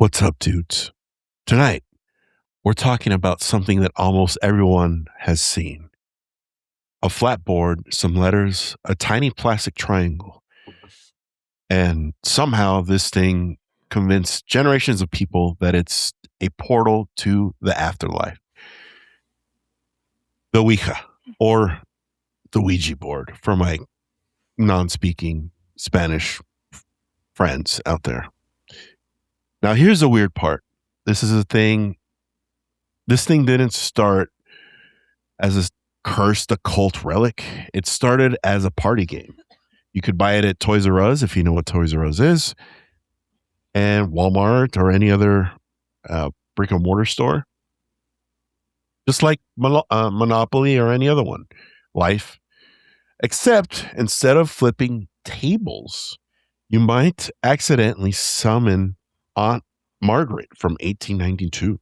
What's up, dudes? Tonight, we're talking about something that almost everyone has seen. A flat board, some letters, a tiny plastic triangle. And somehow this thing convinced generations of people that it's a portal to the afterlife. The Ouija, or the Ouija board, for my non-speaking Spanish friends out there. Now, here's the weird part. This thing didn't start as a cursed occult relic. It started as a party game. You could buy it at Toys R Us, if you know what Toys R Us is, and Walmart or any other brick and mortar store. Just like Monopoly or any other one. Life. Except instead of flipping tables, you might accidentally summon Aunt Margaret from 1892.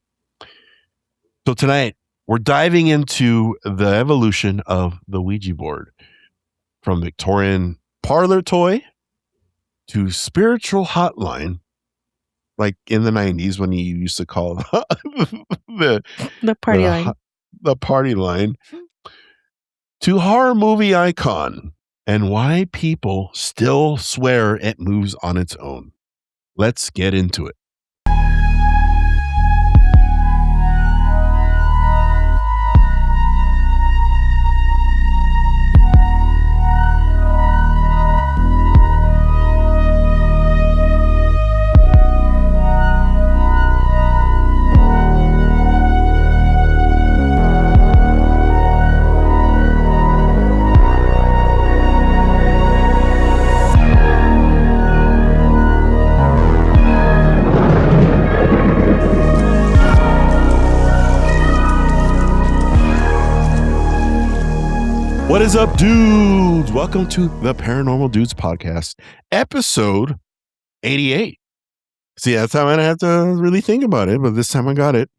So tonight, we're diving into the evolution of the Ouija board, from Victorian parlor toy to spiritual hotline, like in the 90s when you used to call the party line. The party line, to horror movie icon, and why people still swear it moves on its own. Let's get into it. What is up, dudes? Welcome to the Paranormal Dudes podcast, episode 88. See, that's how I have to really think about it, but this time I got it.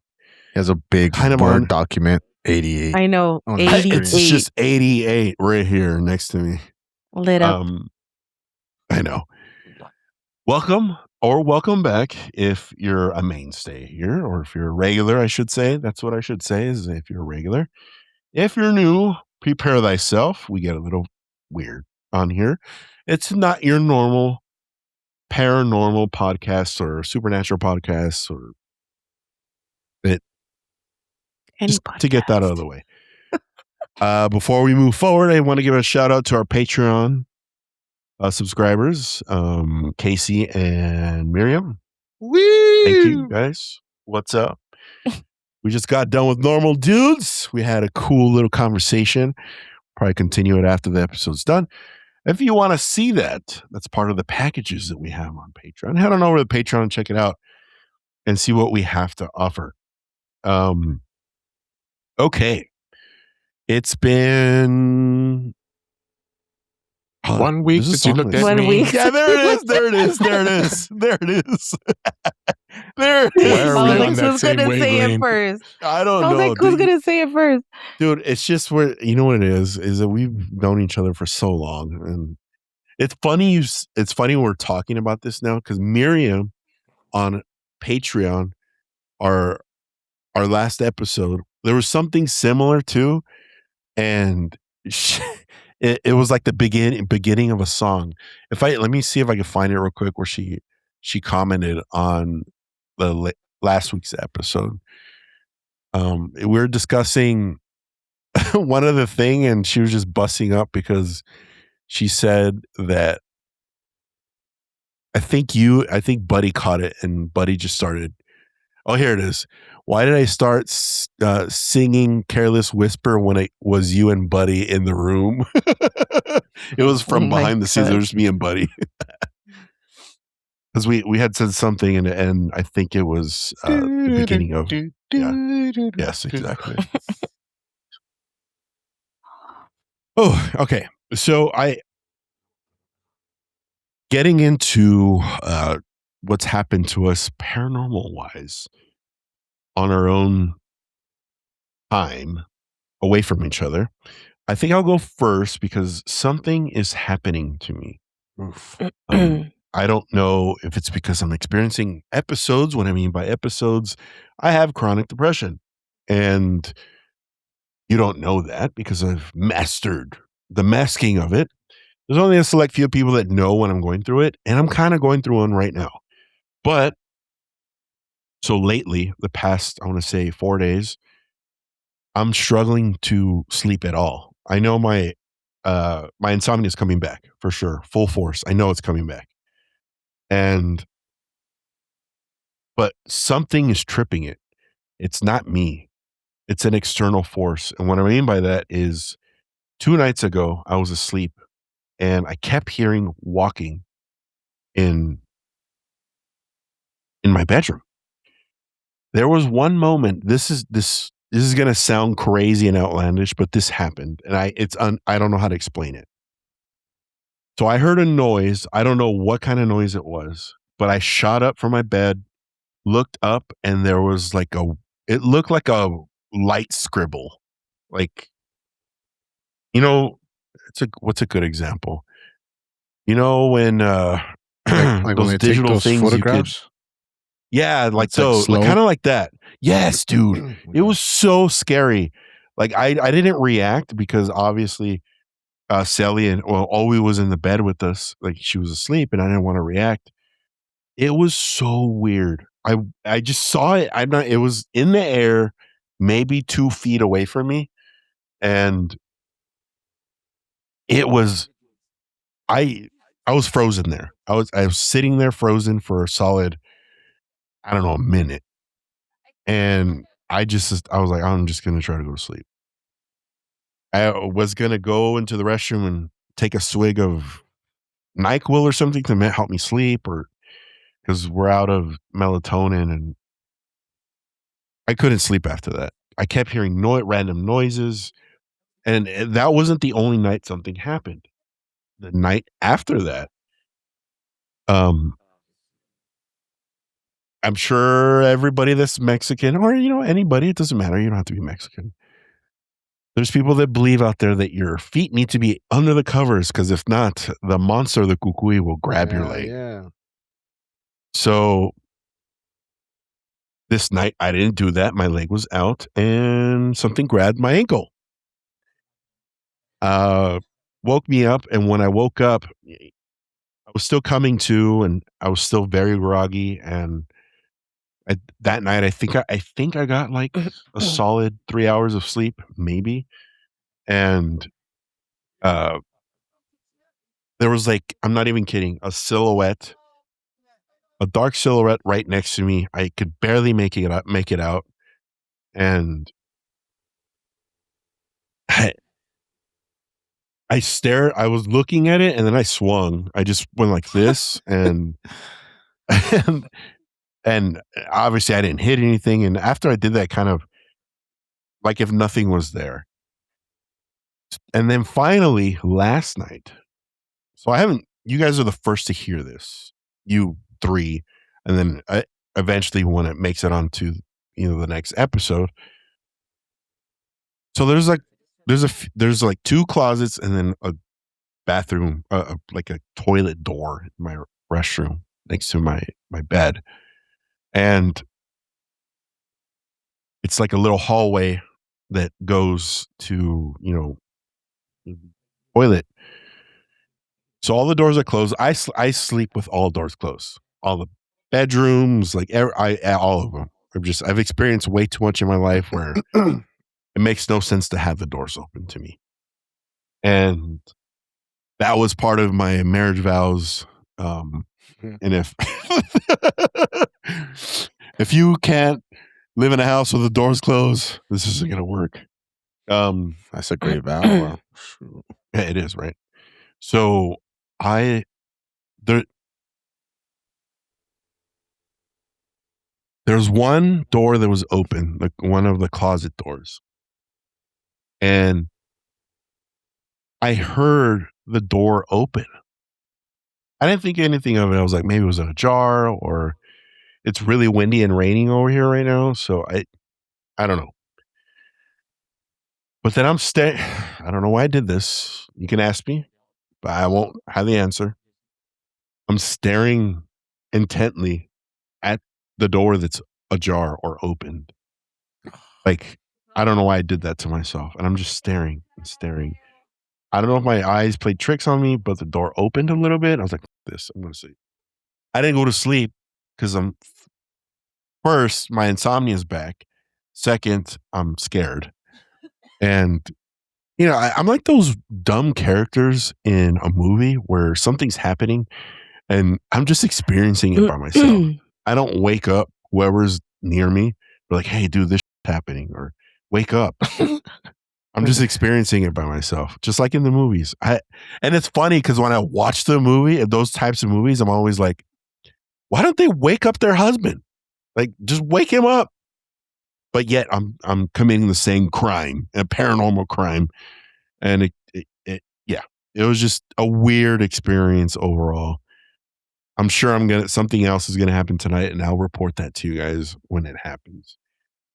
He has a big kind of Word document, 88. I know, 88. It's just 88 right here next to me. Lit up. I know. Welcome or welcome back if you're a mainstay here, or if you're a regular, I should say. That's what I should say, is if you're a regular. If you're new, prepare thyself. We get a little weird on here. It's not your normal paranormal podcast or supernatural podcast, or to get that out of the way. Before we move forward, I want to give a shout out to our Patreon subscribers, Casey and Miriam. Woo! Thank you, guys. What's up? We just got done with Normal Dudes. We had a cool little conversation. Probably continue it after the episode's done. If you want to see that, that's part of the packages that we have on Patreon. Head on over to Patreon and check it out and see what we have to offer. Okay. It's been 1 week that you looked at 1 me. week. Yeah, there it is. There it is. There it is. There it is. There it Where are we Alex on that was same going to say it wavelength? first. I don't I was know. like, who's going to say it first? Dude, it's just where, you know what it is that we've known each other for so long. And it's funny we're talking about this now, because Miriam on Patreon, our last episode, there was something similar too. And it was like the beginning of a song. Let me see if I can find it real quick, where she commented on the last week's episode. We were discussing one other thing, and she was just busting up because she said that I think Buddy caught it, and Buddy just started. Oh, here it is. Why did I start singing Careless Whisper when it was you and Buddy in the room? It was from behind the scenes. It was just me and Buddy. Because we had said something, and I think it was the beginning of... Yeah. Yes, exactly. Oh, okay. So getting into what's happened to us paranormal-wise on our own time, away from each other. I think I'll go first because something is happening to me. I don't know if it's because I'm experiencing episodes. What I mean by episodes, I have chronic depression. And you don't know that because I've mastered the masking of it. There's only a select few people that know when I'm going through it. And I'm kind of going through one right now. But so lately, the past, I want to say 4 days, I'm struggling to sleep at all. I know my insomnia is coming back for sure, full force. I know it's coming back. But something is tripping it. It's not me. It's an external force. And what I mean by that is 2 nights ago, I was asleep and I kept hearing walking in my bedroom. There was one moment, this is going to sound crazy and outlandish, but this happened and I don't know how to explain it. So I heard a noise. I don't know what kind of noise it was, but I shot up from my bed, looked up, and there was it looked like a light scribble. Like, what's a good example? When Like when those they take digital those things photographs. yeah, like It's like those, slow. kind of like that. Yes, dude. It was so scary. Like I didn't react because obviously Sally and Owie was in the bed with us, like she was asleep, and I didn't want to react. It was so weird. I just saw it. It was in the air, maybe 2 feet away from me, and it was I was frozen there. I was sitting there frozen for a solid, I don't know, a minute. And I was like, I'm just gonna try to go to sleep. I was gonna go into the restroom and take a swig of NyQuil or something to help me sleep, or because we're out of melatonin, and I couldn't sleep after that. I kept hearing random noises, and that wasn't the only night something happened. The night after that, um, I'm sure everybody that's Mexican, or anybody, it doesn't matter. You don't have to be Mexican. There's people that believe out there that your feet need to be under the covers because if not, the monster, the cucuy, will grab your leg. Yeah. So this night, I didn't do that. My leg was out, and something grabbed my ankle. Woke me up, and when I woke up, I was still coming to, and I was still very groggy. And that night, I think I got like a solid 3 hours of sleep, maybe. And uh, there was like, I'm not even kidding, a dark silhouette right next to me. I could barely make it out, and I, I stared. I was looking at it, and then I swung. I just went like this, and and and obviously I didn't hit anything. And after I did that, kind of like if nothing was there. And then finally, last night. So I haven't. You guys are the first to hear this. You three, and then eventually when it makes it onto the next episode. So there's like 2 closets and then a bathroom, like a toilet door in my restroom next to my bed, and it's like a little hallway that goes to the toilet. So all the doors are closed. I sleep with all doors closed. All the bedrooms, like all of them. I've experienced way too much in my life where it makes no sense to have the doors open to me. And that was part of my marriage vows. And if you can't live in a house with the doors closed, this isn't going to work. That's a great vow. Yeah, it is, right? So there's one door that was open, like one of the closet doors. And I heard the door open. I didn't think anything of it. I was like, maybe it was ajar, or it's really windy and raining over here right now. So I don't know. But then I don't know why I did this. You can ask me, but I won't have the answer. I'm staring intently at the door that's ajar or opened. Like, I don't know why I did that to myself. And I'm just staring and staring. I don't know if my eyes played tricks on me, but the door opened a little bit. I was like, this, I'm going to sleep. I didn't go to sleep because first, my insomnia is back. Second, I'm scared. And, I'm like those dumb characters in a movie where something's happening and I'm just experiencing it by myself. I don't wake up whoever's near me. They're like, hey, dude, this shit's happening. Or wake up. I'm just experiencing it by myself, just like in the movies. And it's funny because when I watch the movie, those types of movies, I'm always like, why don't they wake up their husband? Like, just wake him up. But yet I'm committing the same crime, a paranormal crime. And it was just a weird experience overall. I'm sure something else is gonna happen tonight, and I'll report that to you guys when it happens.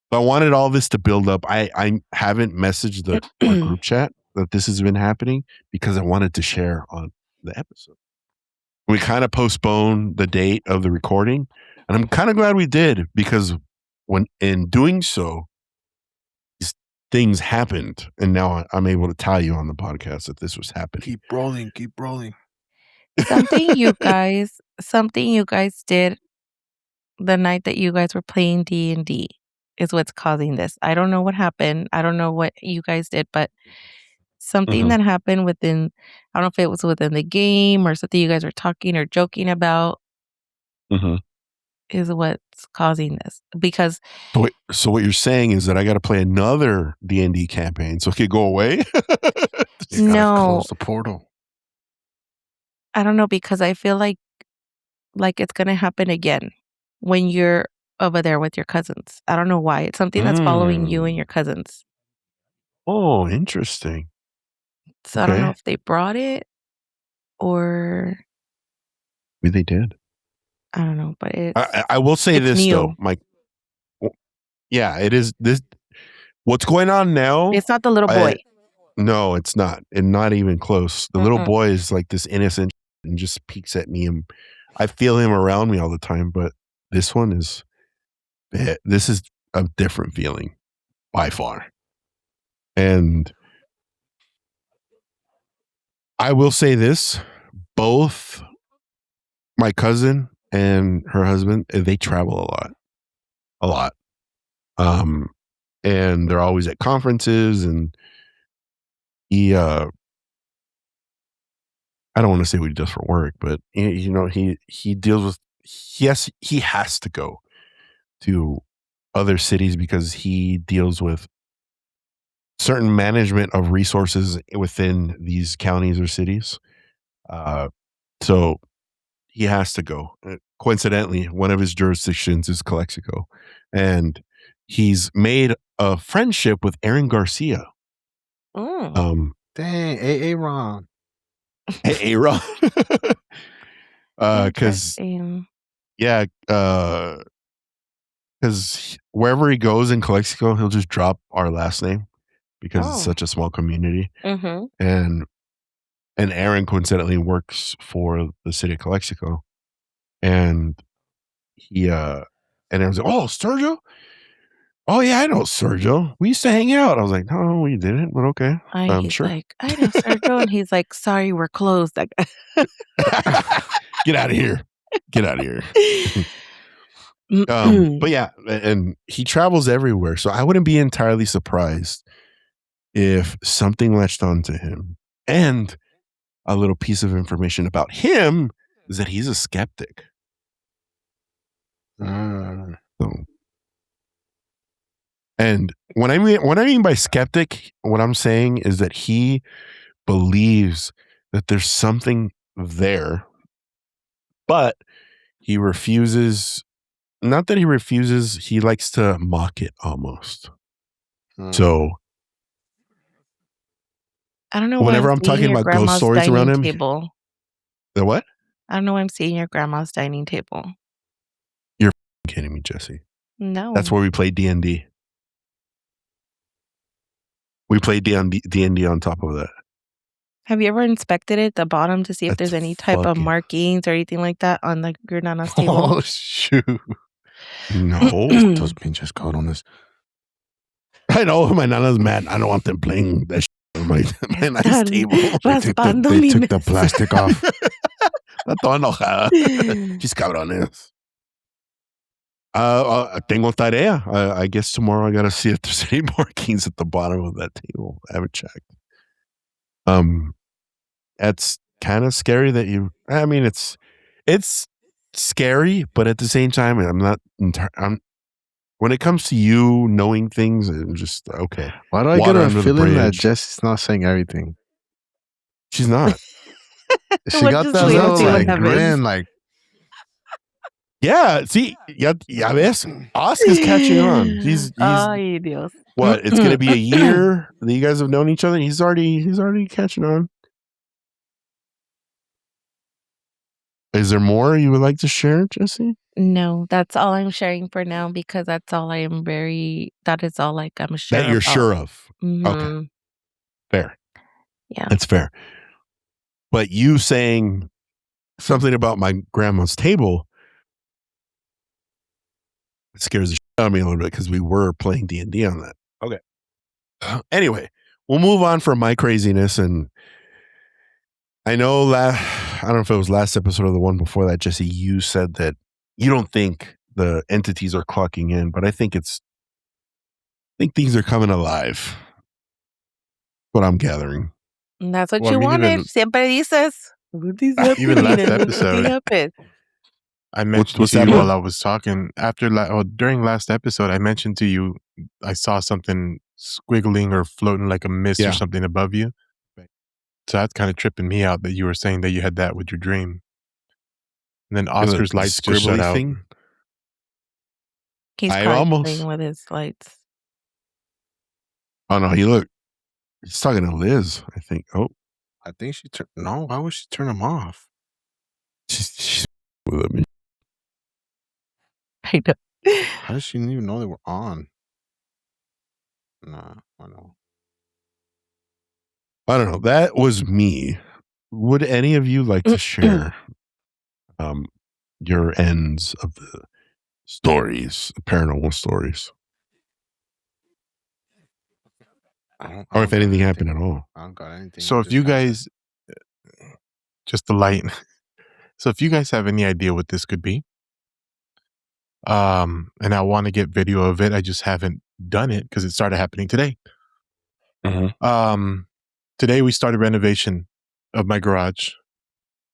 But I wanted all this to build up. I haven't messaged our group chat that this has been happening because I wanted to share on the episode. We kind of postponed the date of the recording, and I'm kind of glad we did because when in doing so, these things happened, and now I'm able to tell you on the podcast that this was happening. Keep rolling. Something you guys did the night that you guys were playing D&D is what's causing this. I don't know what happened. I don't know what you guys did, but something that happened within, I don't know if it was within the game or something you guys were talking or joking about is what's causing this. Because so what you're saying is that I got to play another D&D campaign so it could go away? You gotta close the portal. I don't know, because I feel like it's going to happen again when you're over there with your cousins. I don't know why. It's something that's following you and your cousins. Oh, interesting. So I don't know if they brought it or maybe they did. I don't know, but I will say this new. though, Mike. Yeah, it is this. What's going on now? It's not the little boy. No, it's not, and not even close. The little boy is like this innocent and just peeks at me, and I feel him around me all the time. But this one is, this is a different feeling by far. And I will say this: both my cousin and her husband, they travel a lot. And they're always at conferences, and he, I don't want to say what he does for work, but he deals with, he has to go to other cities because he deals with certain management of resources within these counties or cities. So he has to go. Coincidentally, one of his jurisdictions is Calexico, and he's made a friendship with Aaron Garcia. Dang, Aaron. Aaron. Because wherever he goes in Calexico, he'll just drop our last name because it's such a small community. And Aaron coincidentally works for the city of Calexico, and and I was like, oh, Sergio. Oh yeah, I know Sergio. We used to hang out. I was like, no, we didn't, but okay. He's sure. like, I know Sergio, and he's like, sorry, we're closed. Get out of here. Get out of here. But yeah, and he travels everywhere, so I wouldn't be entirely surprised if something latched onto him. And a little piece of information about him is that he's a skeptic. So. And what I mean by skeptic, what I'm saying is that he believes that there's something there, but he refuses. Not that he refuses, he likes to mock it almost. So I don't know. Whenever I'm talking about ghost stories around him, table. The what? I don't know why I'm seeing your grandma's dining table. You're kidding me, Jesse. No, that's where we play D&D. We play D&D on top of that. Have you ever inspected it, the bottom, to see if there's any type of markings or anything like that on your nana's table? Oh, shoot. No. Those pinches cabrones. I know my nana's mad. I don't want them playing that shit on my nice table. They took the plastic off. Está toda enojada. Chis cabrones. Tengo tarea. I guess tomorrow I gotta see if there's any markings at the bottom of that table. I haven't checked. That's kind of scary that you. I mean, it's scary, but at the same time, I'm. When it comes to you knowing things, I'm just okay. Why do I get a feeling that Jessie's not saying everything? She's not. She got that little grin, like. Yeah, see, ya ves, Oscar's catching on. He's Ay, Dios. What? It's gonna be a year that you guys have known each other. He's already catching on. Is there more you would like to share, Jessie? No, that's all I'm sharing for now because that's all I am that is all like I'm sure that you're about. sure of. Mm-hmm. Okay. Fair. Yeah. That's fair. But you saying something about my grandma's table scares the shit out of me a little bit because we were playing D&D on that. Okay. Anyway, we'll move on from my craziness. And I know I don't know if it was last episode or the one before that, Jesse, you said that you don't think the entities are clocking in, but I think things are coming alive. What I'm gathering. And that's what you wanted. Siempre dices. Even last episode, I mentioned to you while I was talking. During last episode, I mentioned to you I saw something squiggling or floating like a mist or something above you. So that's kind of tripping me out that you were saying that you had that with your dream. And then Oscar's lights just shut out. He's playing with his lights. Oh no, he's talking to Liz, I think. Oh. I think she turned. No, why would she turn them off? She's with me. I know. How does she even know they were on? Nah, I know. I don't know. That was me. Would any of you like to share your ends of the stories, paranormal stories? Or if anything happened at all. I don't got anything. So if you guys, just the light. So if you guys have any idea what this could be, and I want to get video of it, I just haven't done it because it started happening today. Mm-hmm. Today we started renovation of my garage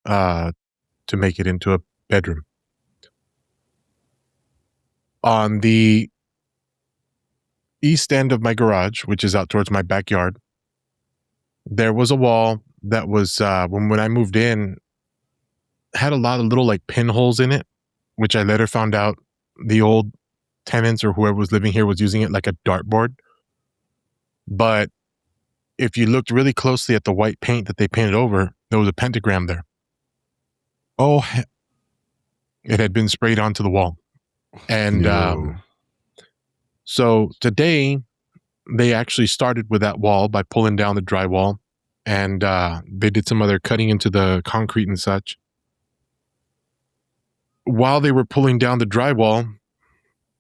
to make it into a bedroom. On the east end of my garage, which is out towards my backyard, there was a wall that was, when I moved in, had a lot of little like pinholes in it, which I later found out the old tenants or whoever was living here was using it like a dartboard. But if you looked really closely at the white paint that they painted over, there was a pentagram there. Oh, it had been sprayed onto the wall. And so today they actually started with that wall by pulling down the drywall, and they did some other cutting into the concrete and such. While they were pulling down the drywall,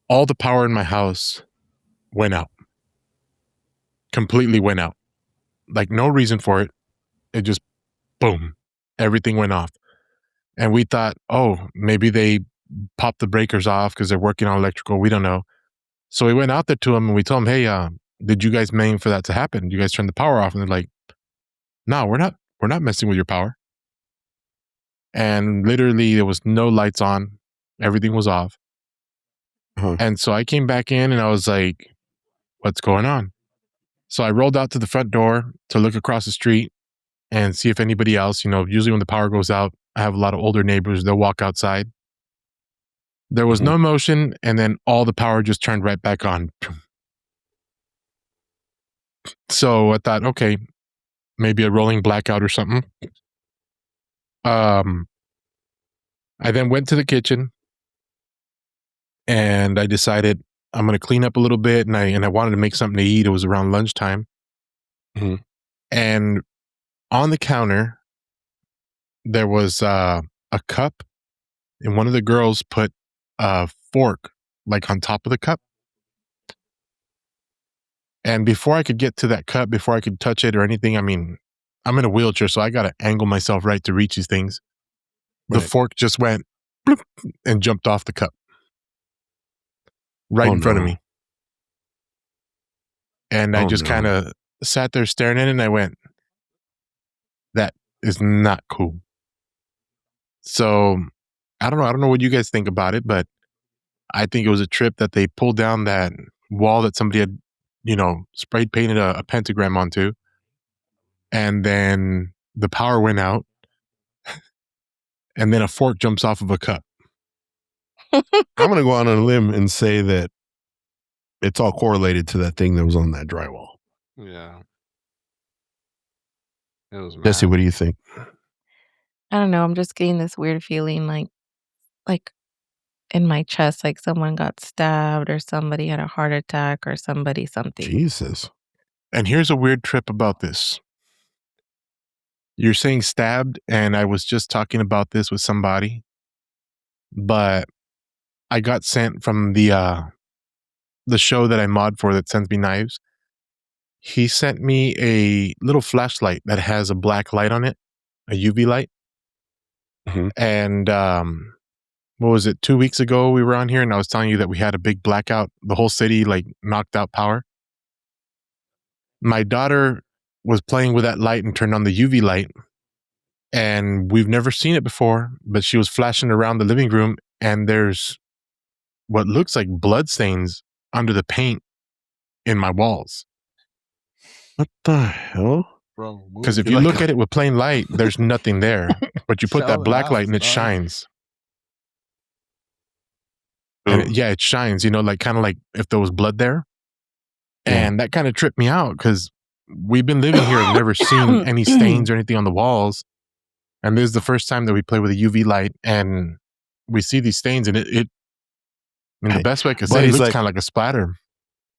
all the power in my house went out. Completely went out. Like no reason for it. It just, boom, everything went off. And we thought, oh, maybe they popped the breakers off because they're working on electrical. We don't know. So we went out there to them and we told them, hey, did you guys mean for that to happen? Did you guys turn the power off? And they're like, no, we're not messing with your power. And literally there was no lights on. Everything was off. And so I came back in and I was like, what's going on? So I rolled out to the front door to look across the street and see if anybody else, usually when the power goes out, I have a lot of older neighbors. They'll walk outside. There was no motion, and then all the power just turned right back on. So I thought, okay, maybe a rolling blackout or something. I then went to the kitchen, and I decided I'm going to clean up a little bit, and I wanted to make something to eat. It was around lunchtime. And on the counter, there was a cup, and one of the girls put a fork like on top of the cup. And before I could get to that cup, before I could touch it or anything, I mean, I'm in a wheelchair, so I got to angle myself right to reach these things. The fork just went bloop, and jumped off the cup right in front of me. And I just kind of sat there staring at it, and I went, that is not cool. So I don't know what you guys think about it, but I think it was a trip that they pulled down that wall that somebody had, spray painted a pentagram onto. And then the power went out. And then a fork jumps off of a cup. I'm going to go out on a limb and say that it's all correlated to that thing that was on that drywall. Yeah. It was mad. Jesse, what do you think? I don't know. I'm just getting this weird feeling like in my chest, like someone got stabbed or somebody had a heart attack or something. Jesus. And here's a weird trip about this. You're saying stabbed, and I was just talking about this with somebody, but I got sent from the show that I mod for that sends me knives. He sent me a little flashlight that has a black light on it, a UV light. Mm-hmm. And what was it? 2 weeks ago, we were on here, and I was telling you that we had a big blackout. The whole city knocked out power. My daughter was playing with that light and turned on the UV light. And we've never seen it before, but she was flashing around the living room, and there's what looks like blood stains under the paint in my walls. What the hell? Bro, because if you look at it with plain light, there's nothing there. But you put that black light and it shines. And it shines, kind of like if there was blood there. And that kind of tripped me out because we've been living here and never seen any stains or anything on the walls. And this is the first time that we play with a UV light and we see these stains, and the best way I could say it looks kind of like a splatter.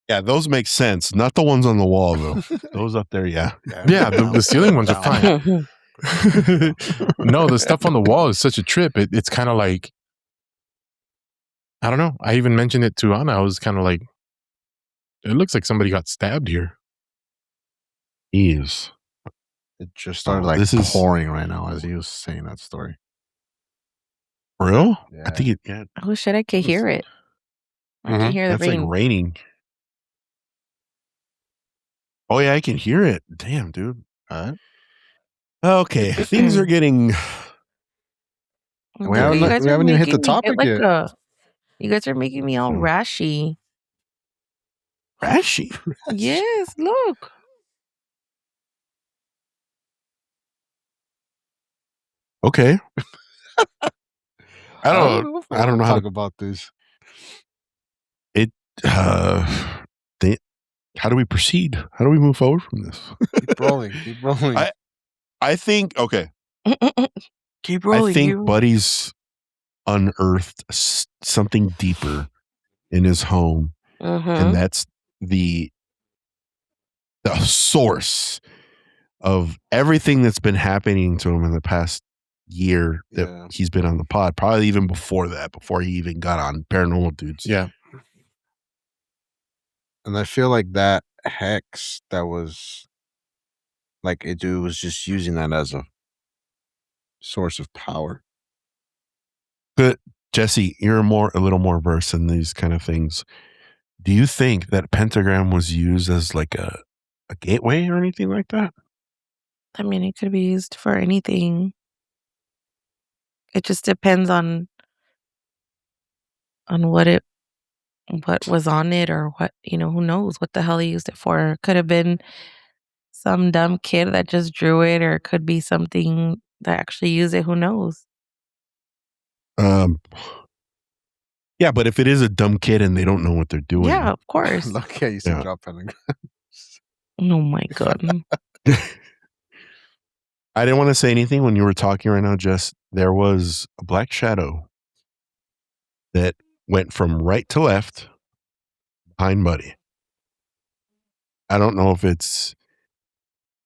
Yeah, those make sense. Not the ones on the wall, though. Those up there, yeah. Yeah, the ceiling ones are fine. No, the stuff on the wall is such a trip. It's kind of like, I don't know. I even mentioned it to Anna. I was kind of like, it looks like somebody got stabbed here. Jeez. It just started pouring right now as he was saying that story. For real? Yeah. I think it. Oh shit! I can hear it. I can hear the rain. That's like raining. Oh yeah, I can hear it. Damn, dude. Okay, things are getting. We haven't even hit the topic yet. You guys are making me all rashy. Rashy? Yes, look. Okay. I don't know how to talk about this. How do we proceed? How do we move forward from this? Keep rolling. I think okay. Keep rolling. I think Buddy's unearthed something deeper in his home, and that's the source of everything that's been happening to him in the past year that he's been on the pod. Probably even before that, before he even got on Paranormal Dudes. Yeah. And I feel like that hex that was like it was just using that as a source of power. But Jesse, you're a little more versed in these kind of things. Do you think that pentagram was used as like a gateway or anything like that? I mean, it could be used for anything. It just depends on what was on it, or what, who knows what the hell he used it for. It could have been some dumb kid that just drew it, or it could be something that actually used it. Who knows? Yeah, but if it is a dumb kid and they don't know what they're doing. Yeah, of course. Look how you said drop pentagrams. Oh my God. I didn't want to say anything when you were talking right now, Jess. There was a black shadow that went from right to left behind Buddy. I don't know if it's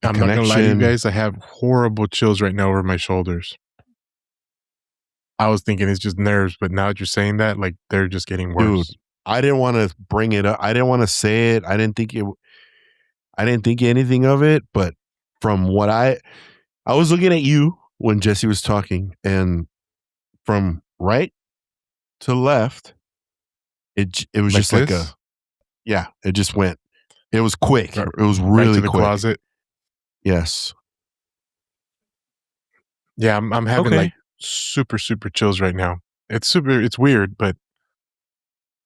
I'm not gonna lie to you guys. I have horrible chills right now over my shoulders. I was thinking it's just nerves, but now that you're saying that, like they're just getting worse. Dude, I didn't want to bring it up. I didn't want to say it. I didn't think anything of it. But from what I was looking at you when Jesse was talking, and from right to left, it was Like just like this? it just went. It was quick. Right- It was Right really to the quick. closet. Yes. Yeah, I'm having Okay. like super chills right now. It's weird, but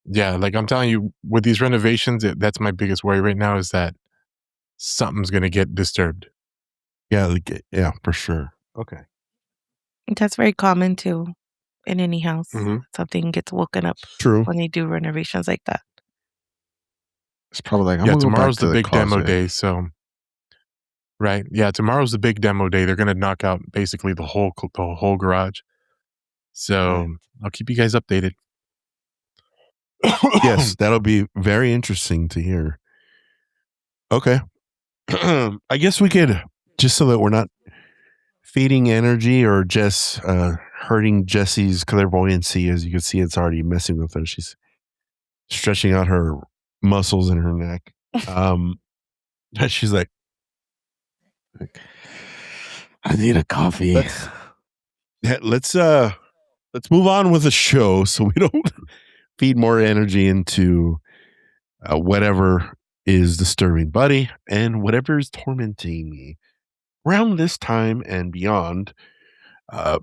yeah, like I'm telling you, with these renovations, that's my biggest worry right now is that something's gonna get disturbed. Yeah, for sure. Okay. That's very common too in any house. Mhm. Something gets woken up True. when they do renovations like that. It's probably like, I'm Yeah, gonna go back tomorrow's to the big demo closet. day, so right. Yeah, tomorrow's the big demo day. They're gonna knock out basically the whole garage. So I'll keep you guys updated. Yes, that'll be very interesting to hear. Okay. I guess we could, just so that we're not feeding energy or just hurting Jessie's clairvoyancy. As you can see, it's already messing with her. She's stretching out her muscles in her neck. She's like, I need a coffee. let's move on with the show so we don't feed more energy into whatever is disturbing Buddy and whatever is tormenting me around this time and beyond. And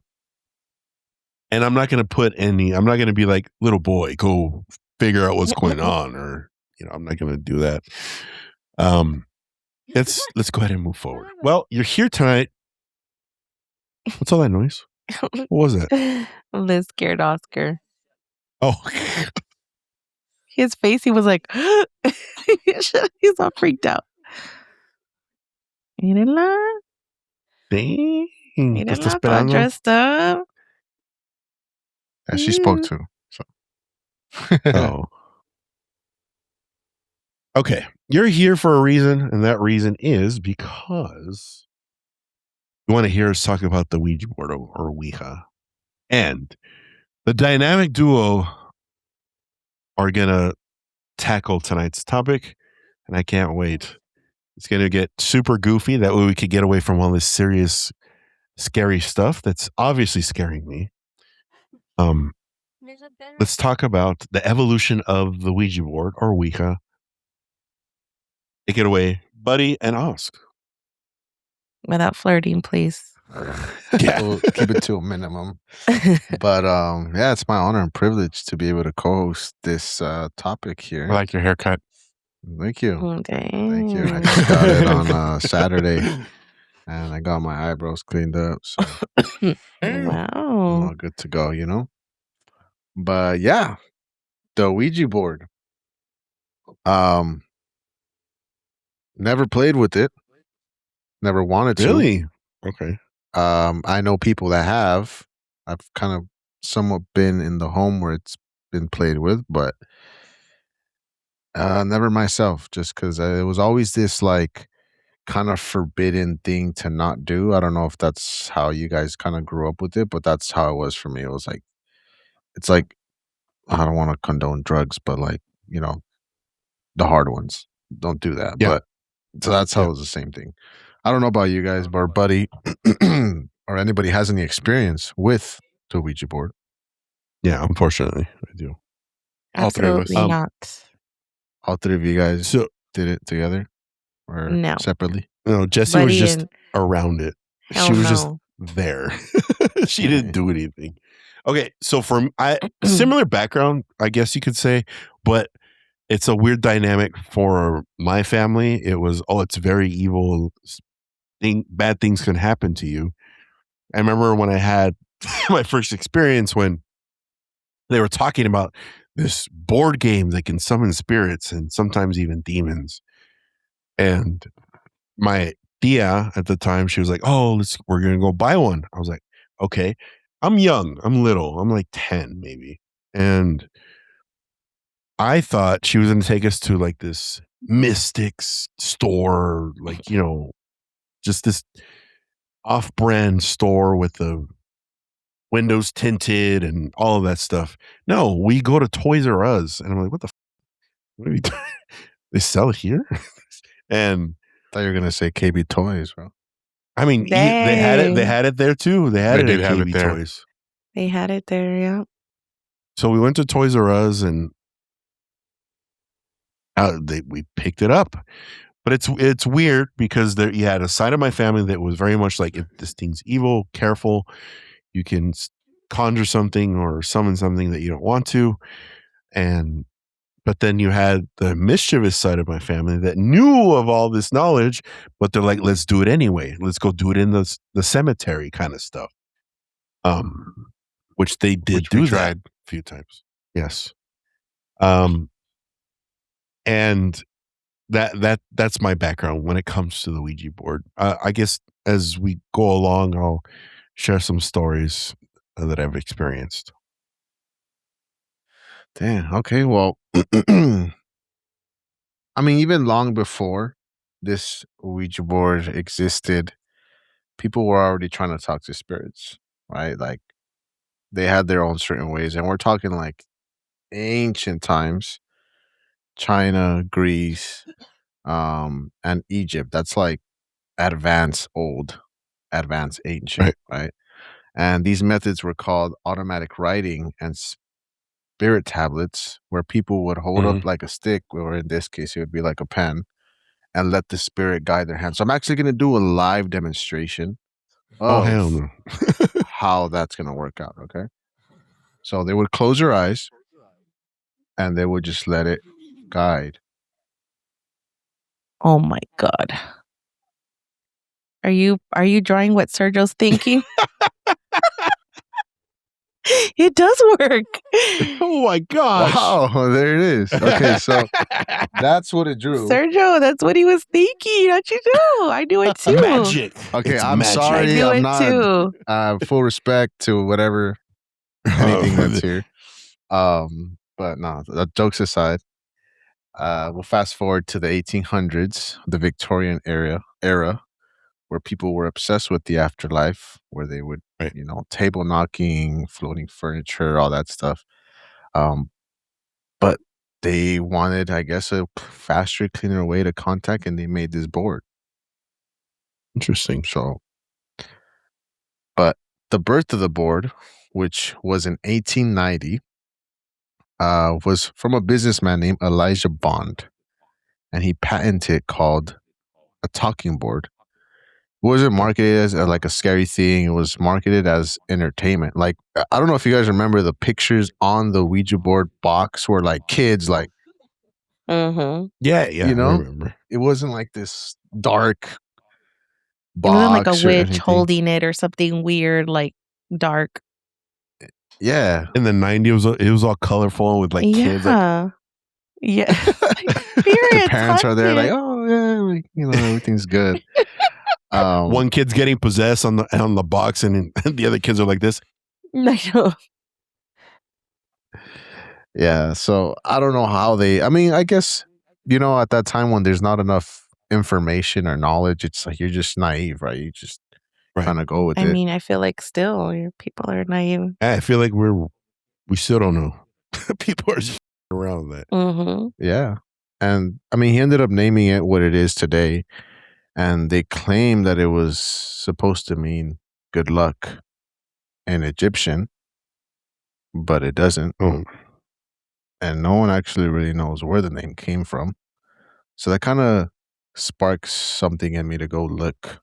I'm not going to be like, little boy, go figure out what's going on, or, I'm not going to do that. Let's go ahead and move forward. Well, you're here tonight. What's all that noise? What was it? Liz scared Oscar. Oh, His face, he was like, he's all freaked out. Mírenla. dang. ¿Qué está Mírenla, all esperando? dressed up. Yeah, she spoke to. So. Oh. Okay. You're here for a reason, and that reason is because you want to hear us talk about the Ouija board or Ouija. And the dynamic duo are going to tackle tonight's topic, and I can't wait. It's going to get super goofy. That way we could get away from all this serious, scary stuff that's obviously scaring me. Let's talk about the evolution of the Ouija board or Ouija. Take it away, Buddy and Osk. Without flirting, please. Yeah. We'll keep it to a minimum. But yeah, it's my honor and privilege to be able to co-host this topic here. I like your haircut. Thank you. Oh, Thank you. I dang. just got it on Saturday, and I got my eyebrows cleaned up, so I'm Wow. all good to go. But yeah, the Ouija board. Never played with it. Never wanted to. Really? Okay. I know people that have. I've kind of somewhat been in the home where it's been played with, but never myself, just because it was always this like kind of forbidden thing to not do. I don't know if that's how you guys kind of grew up with it, but that's how it was for me. It was like, it's like, I don't want to condone drugs, but like, the hard ones. Don't do that. Yeah. But so that's how it was the same thing. I don't know about you guys, but Buddy or anybody has any experience with the Ouija board. Yeah, unfortunately, I do. All three of us. Absolutely not. All three of you guys So did it together or No. separately? no, Jessie was Buddy just and around it. hell She was just no. there. She didn't do anything. Okay, so similar background, I guess you could say, but it's a weird dynamic for my family. It was, it's very evil. Bad things can happen to you. I remember when I had my first experience when they were talking about this board game that can summon spirits and sometimes even demons. And my tia at the time, she was like, we're going to go buy one. I was like, okay. I'm young. I'm little. I'm like 10 maybe. And I thought she was going to take us to like this mystics store, like, just this off-brand store with the windows tinted and all of that stuff. No, we go to Toys R Us, and I'm like, what the? What are we doing? They sell here, and I thought you were gonna say KB Toys, bro. I mean, they had it. They Dang. had it there too. They had They it did at have it KB there. Toys. They had it there, yeah. So we went to Toys R Us and we picked it up. But it's weird because you had a side of my family that was very much like, if this thing's evil, careful. You can conjure something or summon something that you don't want to. But then you had the mischievous side of my family that knew of all this knowledge, but they're like, let's do it anyway. Let's go do it in the cemetery kind of stuff. Which they did do that a few times. Yes. And that's my background when it comes to the Ouija board. I guess as we go along, I'll share some stories that I've experienced. Damn. Okay. Well, I mean, even long before this Ouija board existed, people were already trying to talk to spirits, right? Like they had their own certain ways, and we're talking like ancient times, China, Greece, and Egypt. That's like advanced ancient, right? And these methods were called automatic writing and spirit tablets, where people would hold up like a stick, or in this case, it would be like a pen, and let the spirit guide their hand. So I'm actually going to do a live demonstration of hell no. how that's going to work out. Okay. So they would close their eyes and they would just let it guide. Oh my God. Are you drawing what Sergio's thinking? It does work. Oh my gosh. Wow, there it is. Okay, so that's what it drew. Sergio, that's what he was thinking. How'd you know? I knew it too. Magic. Okay, It's I'm magic. sorry. I knew I'm it not too. full respect to whatever anything that's here. But no, jokes aside, we'll fast forward to the 1800s, the Victorian era, where people were obsessed with the afterlife, where they would, table knocking, floating furniture, all that stuff. But they wanted, I guess, a faster, cleaner way to contact, and they made this board. Interesting. So, but the birth of the board, which was in 1890, was from a businessman named Elijah Bond, and he patented it called a talking board. It wasn't marketed as like a scary thing. It was marketed as entertainment. Like, I don't know if you guys remember the pictures on the Ouija board box where like kids like, Mm-hmm. Yeah, I remember. It wasn't like this dark box. It wasn't like a or witch anything. holding it or something weird, like dark. Yeah. In the 90s, it was all colorful with like kids. Like, Yeah. The parents are there like, oh yeah, everything's good. One kid's getting possessed on the box, and the other kids are like this. I know. Yeah, so I don't know how I guess, at that time when there's not enough information or knowledge, it's like you're just naive, right? You just kind of go with it. I mean, I feel like still people are naive. I feel like we still don't know. People are just around that. Mm-hmm. Yeah. And I mean, he ended up naming it what it is today. And they claim that it was supposed to mean good luck in Egyptian, but it doesn't. Oh. And no one actually really knows where the name came from. So that kind of sparks something in me to go look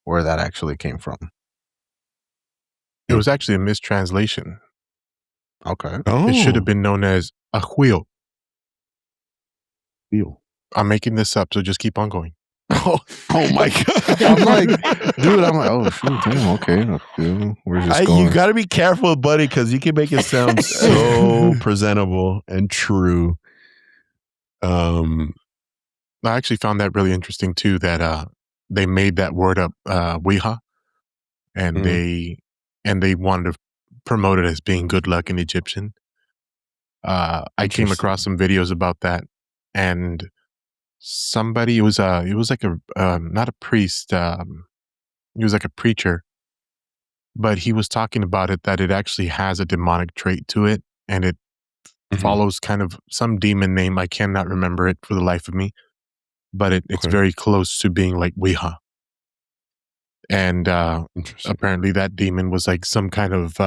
where that actually came from. It was actually a mistranslation. Okay. Oh. It should have been known as a wheel. Wheel. I'm making this up, so just keep on going. Oh my God. I'm like, oh, shoot, damn, okay. Where's this going? You got to be careful, buddy, because you can make it sound so presentable and true. I actually found that really interesting too, that they made that word up, Ouija, and they wanted to promote it as being good luck in Egyptian. I came across some videos about that, and somebody. It was like a not a priest. He was like a preacher, but he was talking about it that it actually has a demonic trait to it, and it follows kind of some demon name. I cannot remember it for the life of me, but it's very close to being like Ouija. And apparently that demon was like some kind of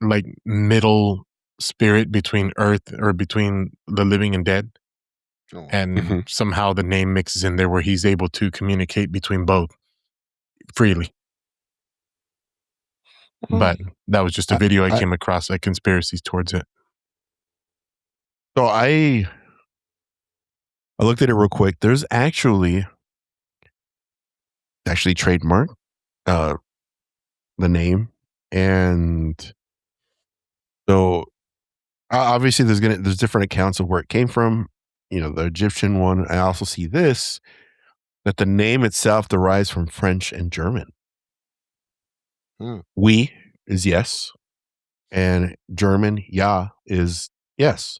like middle spirit between earth or between the living and dead. And somehow the name mixes in there where he's able to communicate between both freely. But that was just a video I came across, like conspiracies towards it. So I looked at it real quick. There's actually trademarked the name, and so obviously there's different accounts of where it came from. You know, the Egyptian one. I also see this, that the name itself derives from French and German. Oui is yes, and German ja is yes.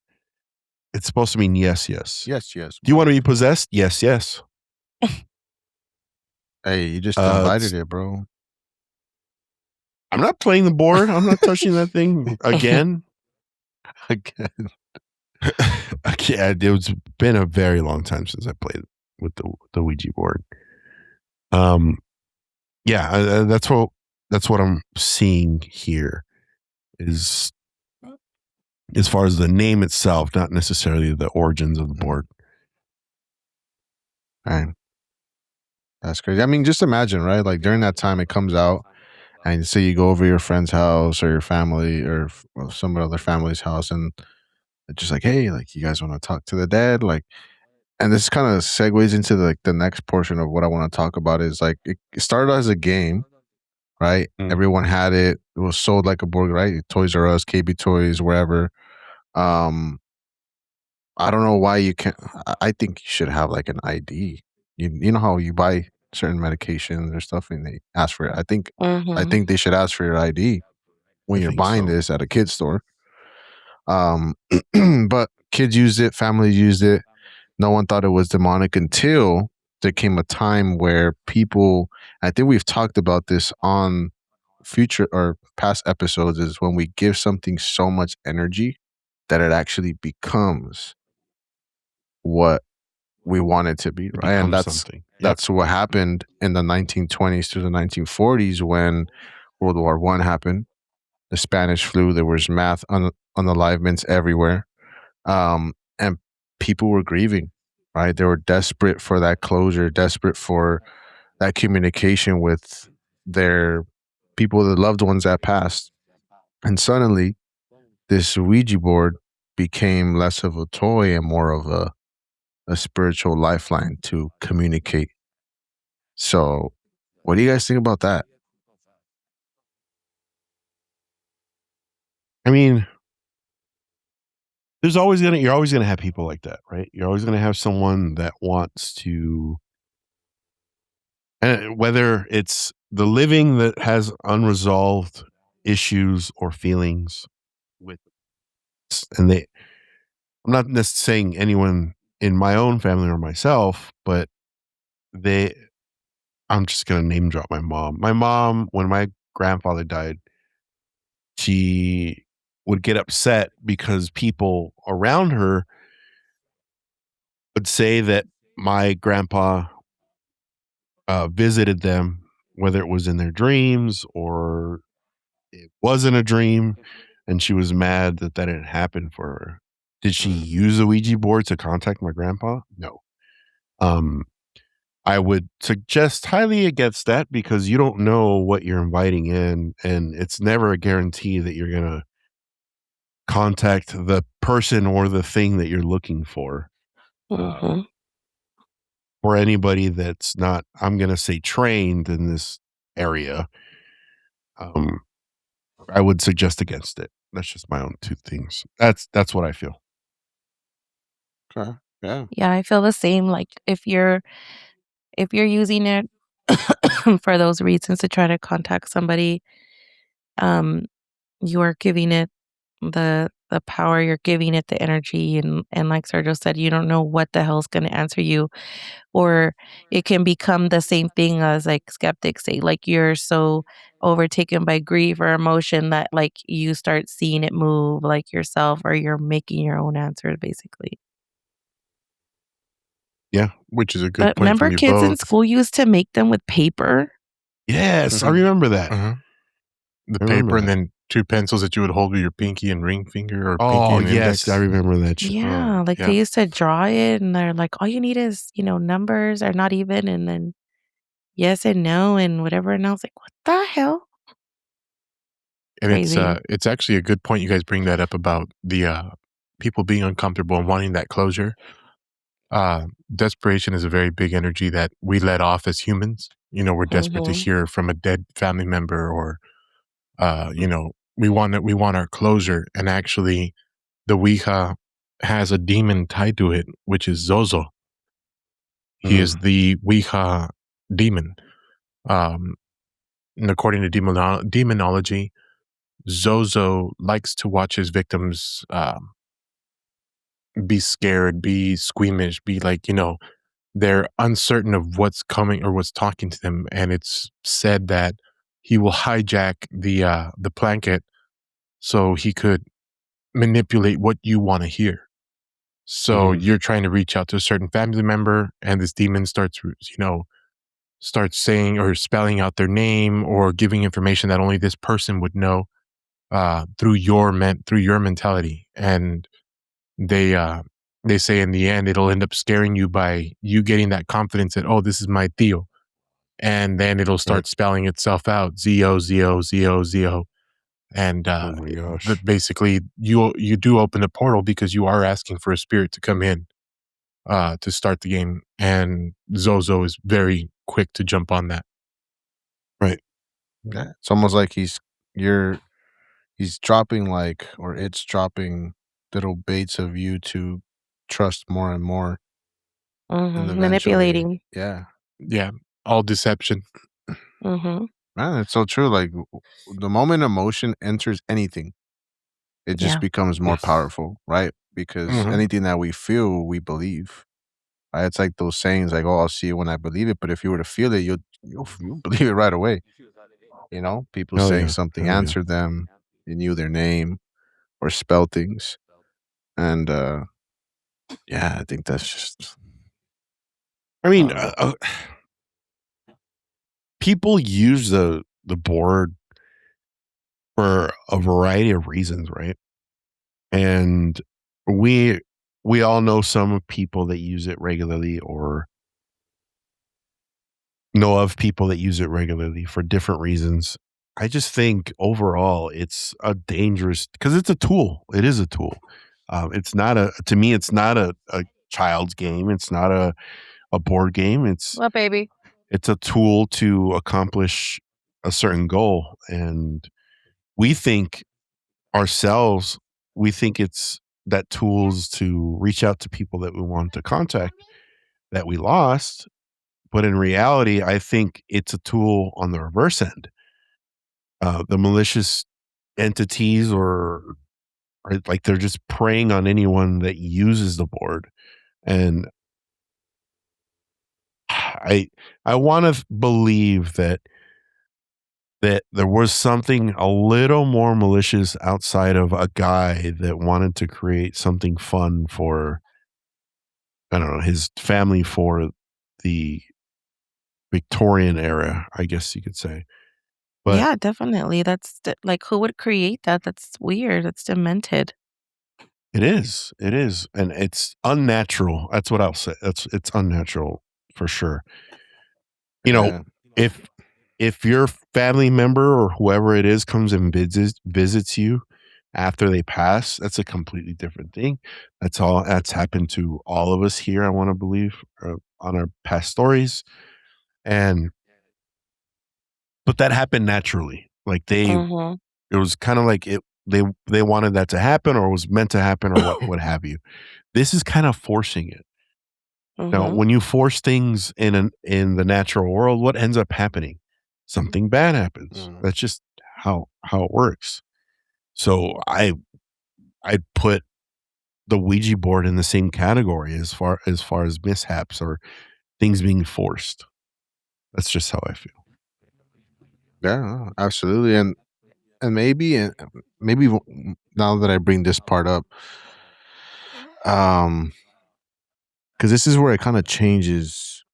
It's supposed to mean yes, yes. Yes, yes. Do you want to be possessed? Yes, yes. Hey, you just invited it, bro. I'm not playing the board. I'm not touching that thing again. Again. It's been a very long time since I played with the Ouija board. That's what I'm seeing here, is as far as the name itself, not necessarily the origins of the board. Right. That's crazy. I mean, just imagine, right? Like during that time, it comes out, and say you go over your friend's house or your family or some other family's house, and it's just like, hey, like you guys want to talk to the dead, like. And this kind of segues into the next portion of what I want to talk about. Is like it started as a game, right? Everyone had it. It was sold like a board, right? Toys R Us, KB Toys, wherever. I don't know why you can't. I think you should have like an ID. You know how you buy certain medications or stuff and they ask for it. I think they should ask for your ID when you're buying this at a kid's store. But kids used it, families used it. No one thought it was demonic until there came a time where people, I think we've talked about this on future or past episodes, is when we give something so much energy that it actually becomes what we want it to be, right? And that's what happened in the 1920s through the 1940s when World War I happened. The Spanish flu, there was mass unalivements everywhere. And people were grieving, right? They were desperate for that closure, desperate for that communication with their people, the loved ones that passed. And suddenly, this Ouija board became less of a toy and more of a spiritual lifeline to communicate. So, what do you guys think about that? I mean, you're always gonna have people like that, right? You're always gonna have someone that wants to, and whether it's the living that has unresolved issues or feelings with, and I'm not necessarily saying anyone in my own family or myself, but I'm just gonna name drop my mom. My mom, when my grandfather died, she would get upset because people around her would say that my grandpa visited them, whether it was in their dreams or it wasn't a dream, and she was mad that didn't happen for her. Did she use a Ouija board to contact my grandpa? No. I would suggest highly against that, because you don't know what you're inviting in, and it's never a guarantee that you're gonna contact the person or the thing that you're looking for. For anybody that's not, I'm gonna say, trained in this area, I would suggest against it. That's just my own two things. That's what I feel. Okay. Yeah. Yeah, I feel the same. Like if you're using it for those reasons to try to contact somebody, you are giving it the the power, you're giving it the energy, and like Sergio said, you don't know what the hell's going to answer you, or it can become the same thing as like skeptics say, like you're so overtaken by grief or emotion that like you start seeing it move like yourself, or you're making your own answers basically. Yeah, which is a good But point remember from you kids in both. school used to make them with paper? Yes, I remember that. The I remember paper and that. then 2 pencils that you would hold with your pinky and ring finger, or pinky Oh, and yes, index. I remember that shit. Yeah, like they yeah. used to draw it and they're like, all you need is, numbers are not even, and then yes and no and whatever. And I was like, what the hell? And Crazy. it's actually a good point you guys bring that up about the people being uncomfortable and wanting that closure. Desperation is a very big energy that we let off as humans. We're desperate to hear from a dead family member, or we want our closure. And actually, the Ouija has a demon tied to it, which is Zozo. He is the Ouija demon. And according to demonology, Zozo likes to watch his victims be scared, be squeamish, be like, they're uncertain of what's coming or what's talking to them. And it's said that he will hijack the blanket so he could manipulate what you want to hear. So you're trying to reach out to a certain family member, and this demon starts saying or spelling out their name or giving information that only this person would know through your mentality. And they say in the end it'll end up scaring you by you getting that confidence that, oh, this is my Theo. And then it'll start spelling itself out, Z-O-Z-O-Z-O-Z-O. And Oh my gosh. basically you do open a portal because you are asking for a spirit to come in to start the game. And Zozo is very quick to jump on that. Right. Yeah, it's almost like he's dropping it's dropping little baits of you to trust more and more, and eventually, Manipulating. yeah, Yeah, all deception. Mm-hmm. man, it's so true. Like the moment emotion enters anything, it just Yeah. becomes more powerful, right? Because anything that we feel, we believe. Right? It's like those sayings, like, "Oh, I'll see it when I believe it." But if you were to feel it, you'll believe it right away. People Hell saying yeah. something Hell yeah. answered them, you knew their name or spell things, and yeah, I think that's just. I mean, I don't people use the board for a variety of reasons, right? And we all know some people that use it regularly, or know of people that use it regularly for different reasons. I just think overall it's a dangerous, because it's a tool. It is a tool. It's not to me, it's not a child's game. It's not a board game. What, baby? It's a tool to accomplish a certain goal. And we think ourselves, we think it's that tools to reach out to people that we want to contact that we lost. But in reality, I think it's a tool on the reverse end. The malicious entities, or like they're just preying on anyone that uses the board. And I want to believe that there was something a little more malicious outside of a guy that wanted to create something fun for, I don't know, his family, for the Victorian era, I guess you could say. But yeah, definitely. That's like, who would create that? That's weird. That's demented. it is, and it's unnatural. That's what I'll say. It's unnatural for sure. Yeah. If your family member or whoever it is comes and visits you after they pass, that's a completely different thing. That's happened to all of us here, I want to believe, on our past stories. But that happened naturally. Like Mm-hmm. it was kind of like they wanted that to happen, or was meant to happen, or what have you. This is kind of forcing it. Now, Mm-hmm. when you force things in the natural world, what ends up happening? Something bad happens. That's just how it works. So I'd put the Ouija board in the same category as far as mishaps or things being forced. That's just how I feel. Yeah, absolutely. And maybe now that I bring this part up, because this is where it kind of changes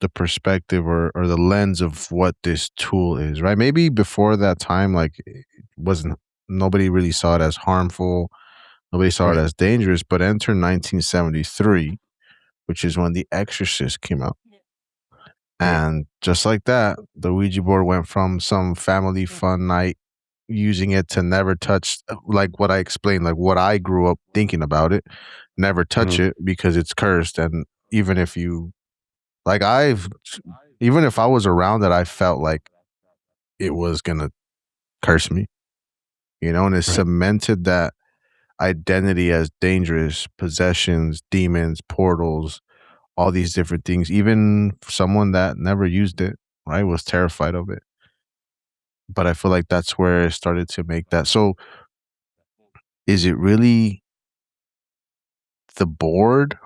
the perspective or the lens of what this tool is, right? Maybe before that time, like it wasn't nobody really saw it as harmful, nobody saw it as dangerous. But enter 1973, which is when The Exorcist came out. And just like that, the Ouija board went from some family fun night using it to never touch, like what I explained, like what I grew up thinking about it, never touch it because it's cursed. And even if you, like, even if I was around it, I felt like it was going to curse me, and it cemented that identity as dangerous, possessions, demons, portals, all these different things. Even someone that never used it, right, was terrified of it. But I feel like that's where it started to make that. So is it really the board,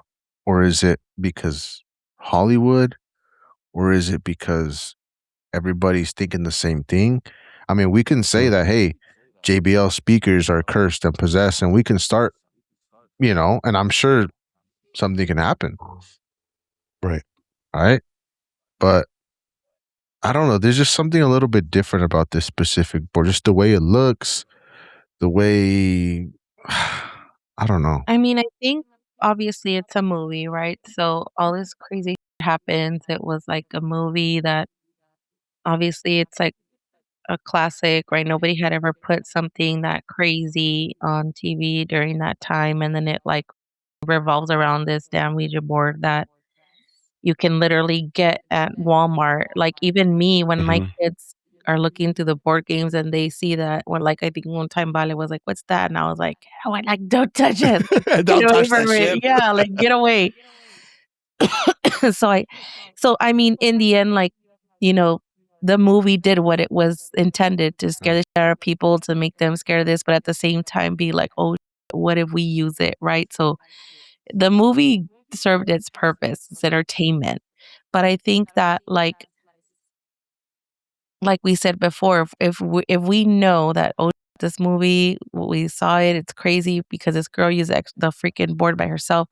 or is it because Hollywood, or is it because everybody's thinking the same thing? I mean, we can say that, hey, JBL speakers are cursed and possessed, and we can start, and I'm sure something can happen. Right. But I don't know. There's just something a little bit different about this specific board. Just the way it looks, the way I don't know. I mean, I think obviously it's a movie, right? So all this crazy happens. It was like a movie that obviously it's like a classic, right? Nobody had ever put something that crazy on TV during that time. And then it like revolves around this damn Ouija board that you can literally get at Walmart. Like even me, when my kids are looking through the board games and they see that, or like I think one time Vale was like, "What's that?" And I was like, "Oh, I like don't touch it, Don't touch that shit. Yeah, like get away." So I mean, in the end, like the movie did what it was intended to scare the shit out of people, to make them scared of this, but at the same time be like, "Oh, what if we use it?" Right? So the movie served its purpose. It's entertainment. But I think that like we said before, if we know that, oh, this movie, we saw it, it's crazy because this girl used the freaking board by herself,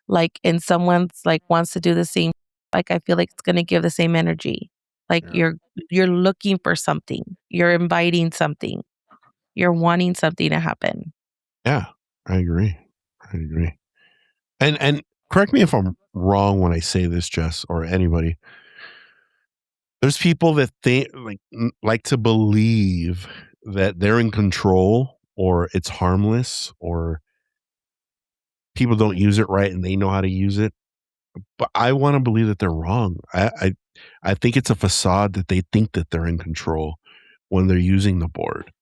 like, and someone's like wants to do the same, like I feel like it's gonna give the same energy. Like you're looking for something, you're inviting something, you're wanting something to happen. Yeah, I agree. And correct me if I'm wrong when I say this, Jess, or anybody. There's people that think like to believe that they're in control, or it's harmless, or people don't use it right and they know how to use it. But I want to believe that they're wrong. I think it's a facade that they think that they're in control when they're using the board.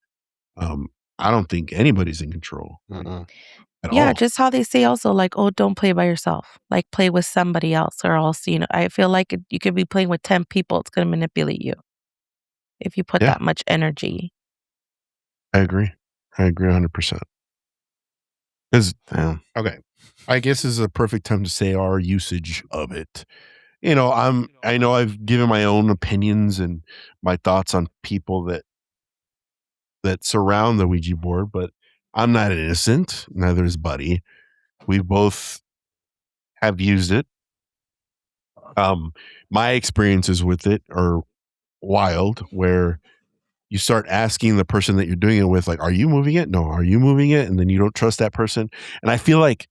I don't think anybody's in control at Yeah, all. just how they say also, like, oh, don't play by yourself. Like, play with somebody else, or else, I feel like you could be playing with 10 people. It's going to manipulate you if you put that much energy. I agree 100%. Because, okay, I guess this is a perfect time to say our usage of it. I know I've given my own opinions and my thoughts on people that surround the Ouija board, but I'm not innocent. Neither is Buddy. We both have used it. My experiences with it are wild, where you start asking the person that you're doing it with, like, are you moving it? No, are you moving it? And then you don't trust that person. And I feel like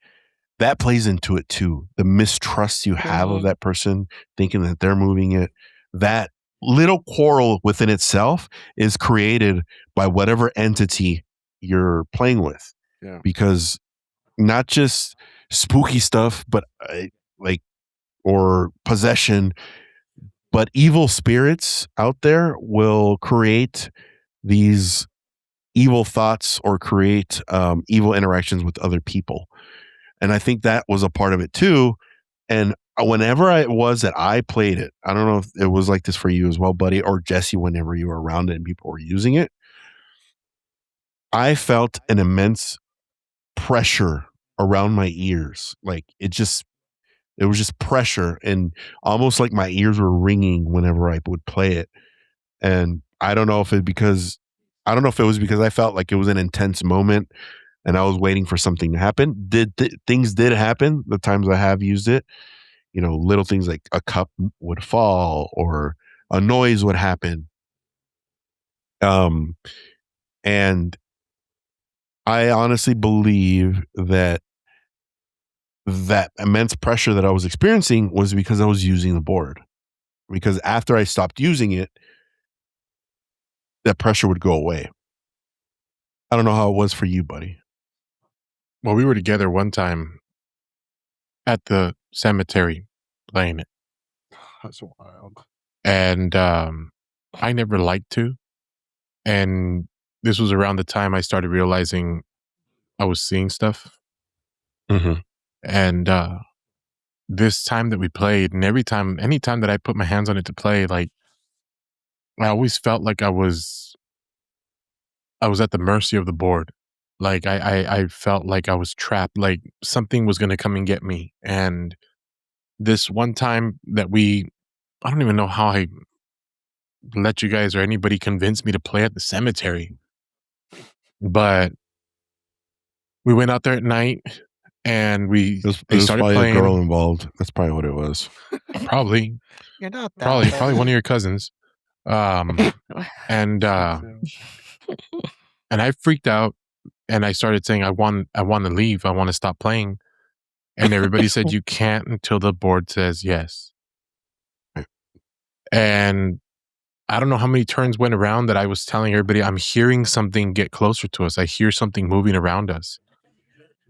that plays into it too. The mistrust you have of that person, thinking that they're moving it. That little quarrel within itself is created by whatever entity you're playing with. Yeah. Because not just spooky stuff, but or possession, but evil spirits out there will create these evil thoughts or create evil interactions with other people. And I think that was a part of it too. And whenever it was that I played it, I don't know if it was like this for you as well, Buddy, or Jesse, whenever you were around it and people were using it, I felt an immense pressure around my ears. Like it was just pressure, and almost like my ears were ringing whenever I would play it. And I don't know if it was because I felt like it was an intense moment and I was waiting for something to happen. Things did happen the times I have used it. Little things like a cup would fall or a noise would happen. And I honestly believe that immense pressure that I was experiencing was because I was using the board. Because after I stopped using it, that pressure would go away. I don't know how it was for you, buddy. Well, we were together one time at the cemetery playing it. That's wild. And I never liked to. And this was around the time I started realizing I was seeing stuff. Mm-hmm. And this time that we played, and anytime that I put my hands on it to play, like I always felt like I was at the mercy of the board. Like I felt like I was trapped, like something was going to come and get me. And this one time that I don't even know how I let you guys or anybody convince me to play at the cemetery, but we went out there at night and they started probably playing. A girl involved. That's probably what it was. Probably. You're not that Probably one of your cousins. And I freaked out and I started saying, I want to leave. I want to stop playing. And everybody said, you can't until the board says yes. And I don't know how many turns went around that I was telling everybody, I'm hearing something get closer to us. I hear something moving around us.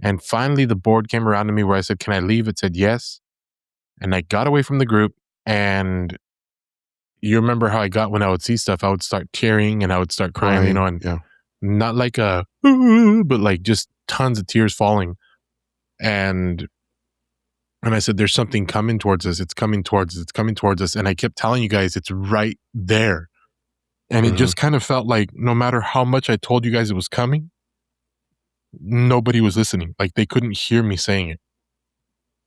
And finally, the board came around to me where I said, can I leave? It said yes. And I got away from the group. And you remember how I got when I would see stuff, I would start tearing and I would start crying, and not like but like just tons of tears falling. And I said, there's something coming towards us. It's coming towards us. It's coming towards us. And I kept telling you guys, it's right there. And it just kind of felt like no matter how much I told you guys it was coming, nobody was listening. Like they couldn't hear me saying it.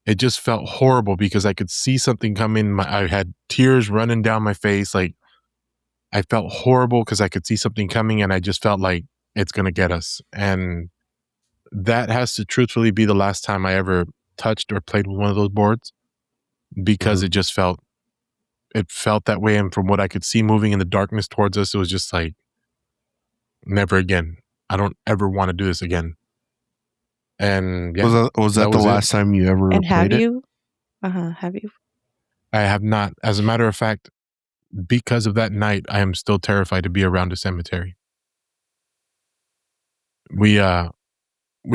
It just felt horrible because I could see something coming. I had tears running down my face. Like I felt horrible because I could see something coming and I just felt like it's going to get us. And that has to truthfully be the last time I ever touched or played with one of those boards because it felt that way. And from what I could see moving in the darkness towards us, it was just like, never again. I don't ever want to do this again. And was that the last time you ever played it? Have you? I have not. As a matter of fact, because of that night, I am still terrified to be around a cemetery. We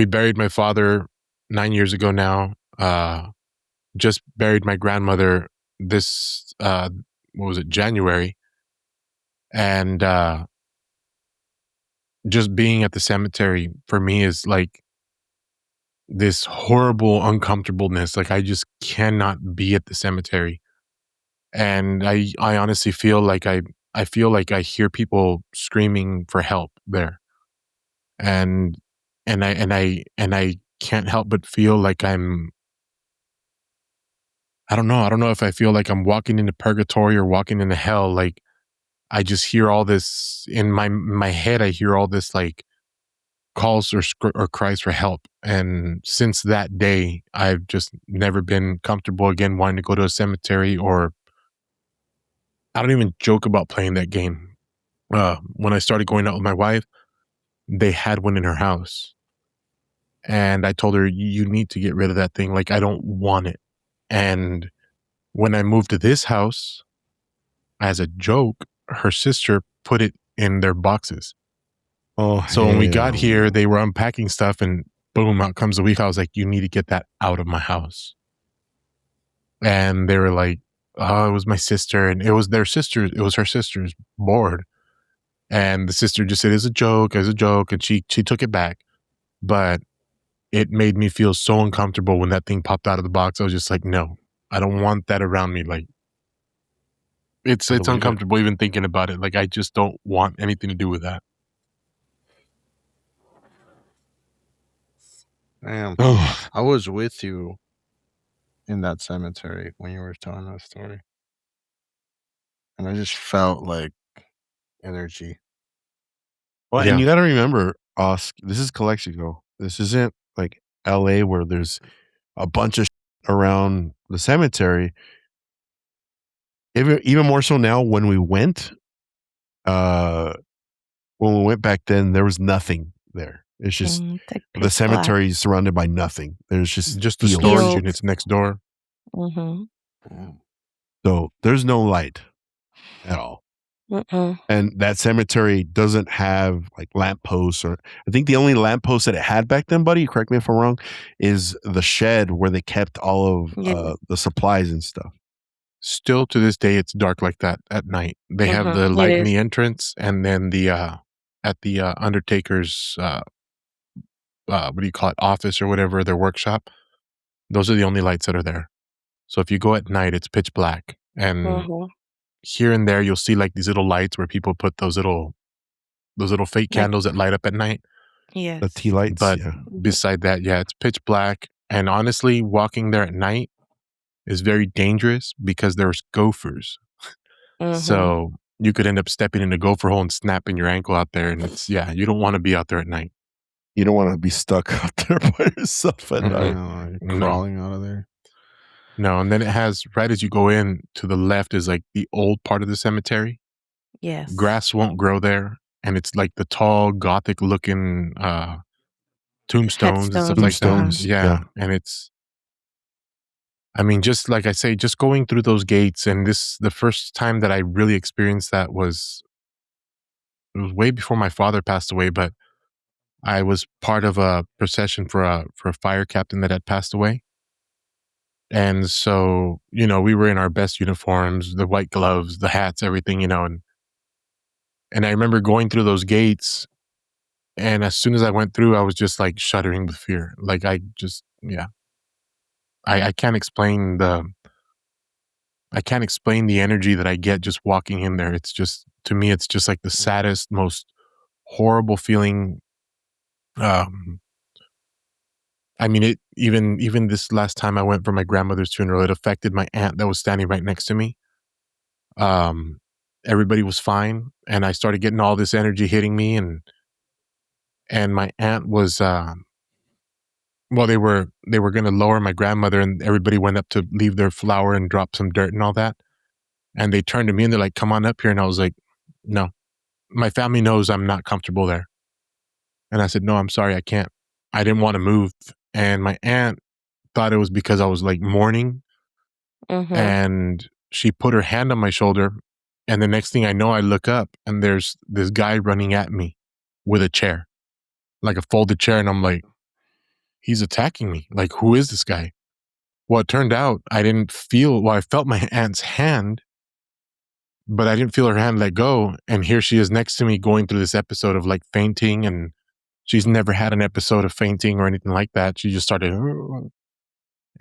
buried my father 9 years ago now. Just buried my grandmother this January. And just being at the cemetery for me is like this horrible uncomfortableness. Like I just cannot be at the cemetery. And I honestly feel like I hear people screaming for help there. And I can't help but feel like I don't know if I feel like I'm walking into purgatory or walking into hell. Like I just hear all this in my head. I hear all this like calls or cries for help. And since that day, I've just never been comfortable again wanting to go to a cemetery, or I don't even joke about playing that game. When I started going out with my wife, they had one in her house. And I told her, you need to get rid of that thing. Like, I don't want it. And when I moved to this house, as a joke, her sister put it in their boxes. Oh, so when we got here, they were unpacking stuff and boom, out comes the week. I was like, you need to get that out of my house. And they were like, oh, it was my sister. And it was her sister's board. And the sister just said, it's a joke. And she took it back. But it made me feel so uncomfortable when that thing popped out of the box. I was just like, no, I don't want that around me. Like, it's uncomfortable even thinking about it. Like, I just don't want anything to do with that. Damn. Oh, I was with you in that cemetery when you were telling that story. And I just felt like energy. well, Yeah. and you got to remember, this is Calexico. This isn't like LA where there's a bunch of around the cemetery. Even more so now when we went back then, there was nothing there. It's just It's like the pitch cemetery is surrounded by nothing. There's just the fields. storage Fields. units next door. black. Mm-hmm. Yeah. So there's no light at all. Mm-mm. And that cemetery doesn't have like lampposts, or I think the only lamppost that it had back then, buddy, correct me if I'm wrong, is the shed where they kept all of Yeah. the supplies and stuff. Still to this day, it's dark like that at night. They have the It light in is. the entrance, and then the at the undertaker's what do you call it, office or whatever, their workshop. Those are the only lights that are there. So if you go at night, it's pitch black, and Mhm. here and there you'll see like these little lights where people put those little fake Like- candles that light up at night. Yes. The tea lights. But yeah. beside that, yeah, it's pitch black. And honestly, walking there at night is very dangerous because there's gophers. Mhm. So you could end up stepping in a gopher hole and snapping your ankle out there. And it's, yeah, you don't want to be out there at night. You don't want to be stuck out there by yourself at Mhm. night. Like No. crawling out of there. No, and then it has, right as you go in, to the left is like the old part of the cemetery. Yes. Grass won't grow there. And it's like the tall, gothic looking tombstones and stuff like that. Tombstones, yeah. And it's, I mean, just like I say, just going through those gates, and the first time that I really experienced that it was way before my father passed away, but I was part of a procession for a fire captain that had passed away. And so, we were in our best uniforms, the white gloves, the hats, everything, and I remember going through those gates, and as soon as I went through, I was just like shuddering with fear. Like I can't explain the energy that I get just walking in there. It's just, to me, it's just like the saddest, most horrible feeling. I mean, it even this last time I went for my grandmother's funeral, it affected my aunt that was standing right next to me. Everybody was fine, and I started getting all this energy hitting me, and my aunt was, well, they were going to lower my grandmother, and everybody went up to leave their flower and drop some dirt and all that. And they turned to me and they're like, "Come on up here." And I was like, "No, my family knows I'm not comfortable there." And I said, "No, I'm sorry, I can't." I didn't want to move. And my aunt thought it was because I was like mourning. Mhm. And she put her hand on my shoulder. And the next thing I know, I look up and there's this guy running at me with a chair, like a folded chair. And I'm like, he's attacking me. Like, who is this guy? Well, it turned out I felt my aunt's hand, but I didn't feel her hand let go. And here she is next to me going through this episode of like fainting. And she's never had an episode of fainting or anything like that. She just started,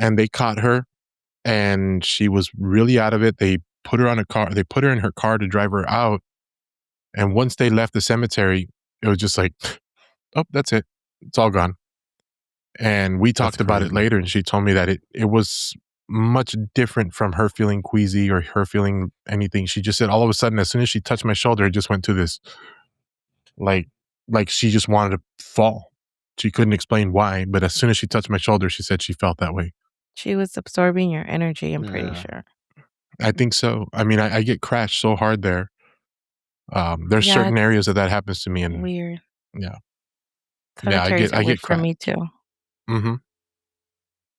and they caught her and she was really out of it. They put her in her car to drive her out. And once they left the cemetery, it was just like, oh, that's it. It's all gone. And we talked about it crazy. later, and she told me that it was much different from her feeling queasy or her feeling anything. She just said all of a sudden, as soon as she touched my shoulder, it just went to this, like she just wanted to fall. She couldn't explain why, but as soon as she touched my shoulder, she said she felt that way. She was absorbing your energy, I'm pretty Yeah. sure. I think so. I mean, I get crashed so hard there. There's Yeah, certain areas that happens to me, and Weird. yeah, Cemeteries I are get weird for me too. mm-hmm.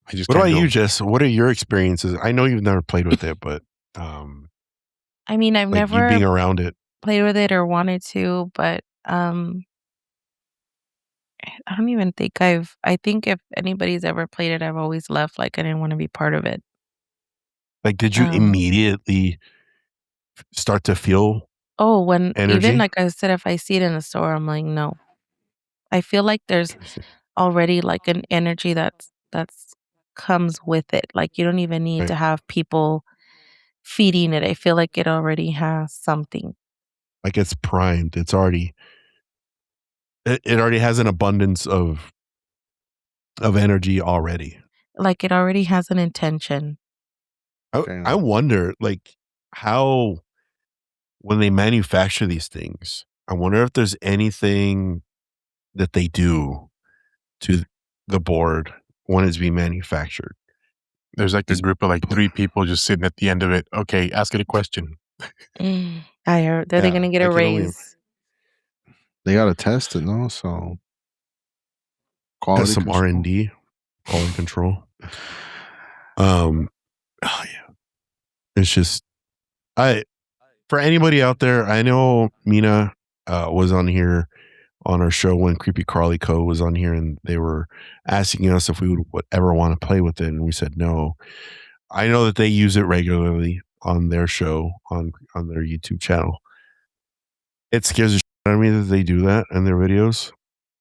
I just What can't about do you, 'em. Jess? What are your experiences? I know you've never played with it, but I mean, I've like you never being around it. played with it or wanted to, but I don't even think I think if anybody's ever played it, I've always left like I didn't want to be part of it. Like, did you immediately start to feel Oh, when energy? even like I said, if I see it in the store, I'm like, no. I feel like there's already like an energy that's comes with it. Like you don't even need Right. to have people feeding it. I feel like it already has something. Like it's primed. It's already it already has an abundance of of energy already. Like it already has an intention. I wonder, like, how when they manufacture these things, I wonder if there's anything that they do to the board when it's being manufactured. There's like a group of like 3 people just sitting at the end of it. Okay, ask it a question. I heard that they're going to get a raise. They got to test it, no? So quality some R&D, quality control. Oh yeah. It's just for anybody out there, I know Mina was on here on our show when Creepy Crawly Co was on here, and they were asking us if we would ever want to play with it, and we said no. I know that they use it regularly on their show on their YouTube channel. It scares the shit out of me that they do that in their videos.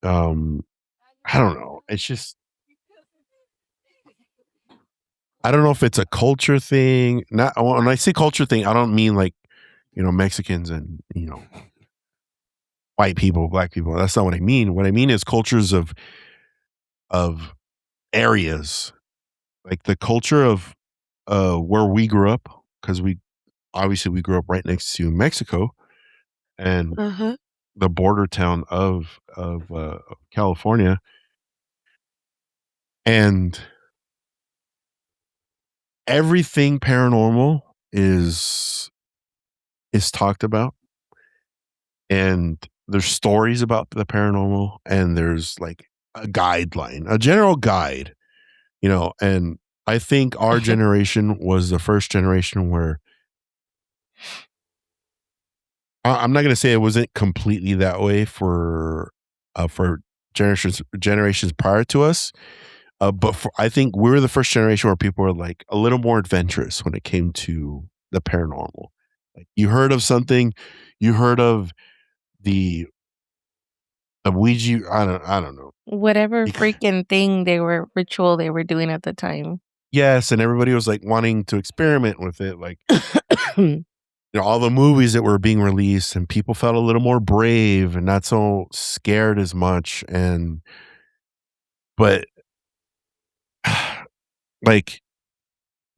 I don't know. It's just I don't know if it's a culture thing. Not when I say culture thing, I don't mean like, Mexicans and, white people, black people. That's not what I mean. What I mean is cultures of areas, like the culture of where we grew up, because we grew up right next to Mexico and the border town of California, and everything paranormal is talked about, and there's stories about the paranormal, and there's like a guideline, a general guide, and I think our generation was the first generation where I'm not going to say it wasn't completely that way for generations prior to us, but I think we were the first generation where people were like a little more adventurous when it came to the paranormal. Like you heard of something, you heard of the Ouija. I don't know. Whatever freaking thing ritual they were doing at the time. Yes, and everybody was like wanting to experiment with it, like all the movies that were being released, and people felt a little more brave and not so scared as much. But like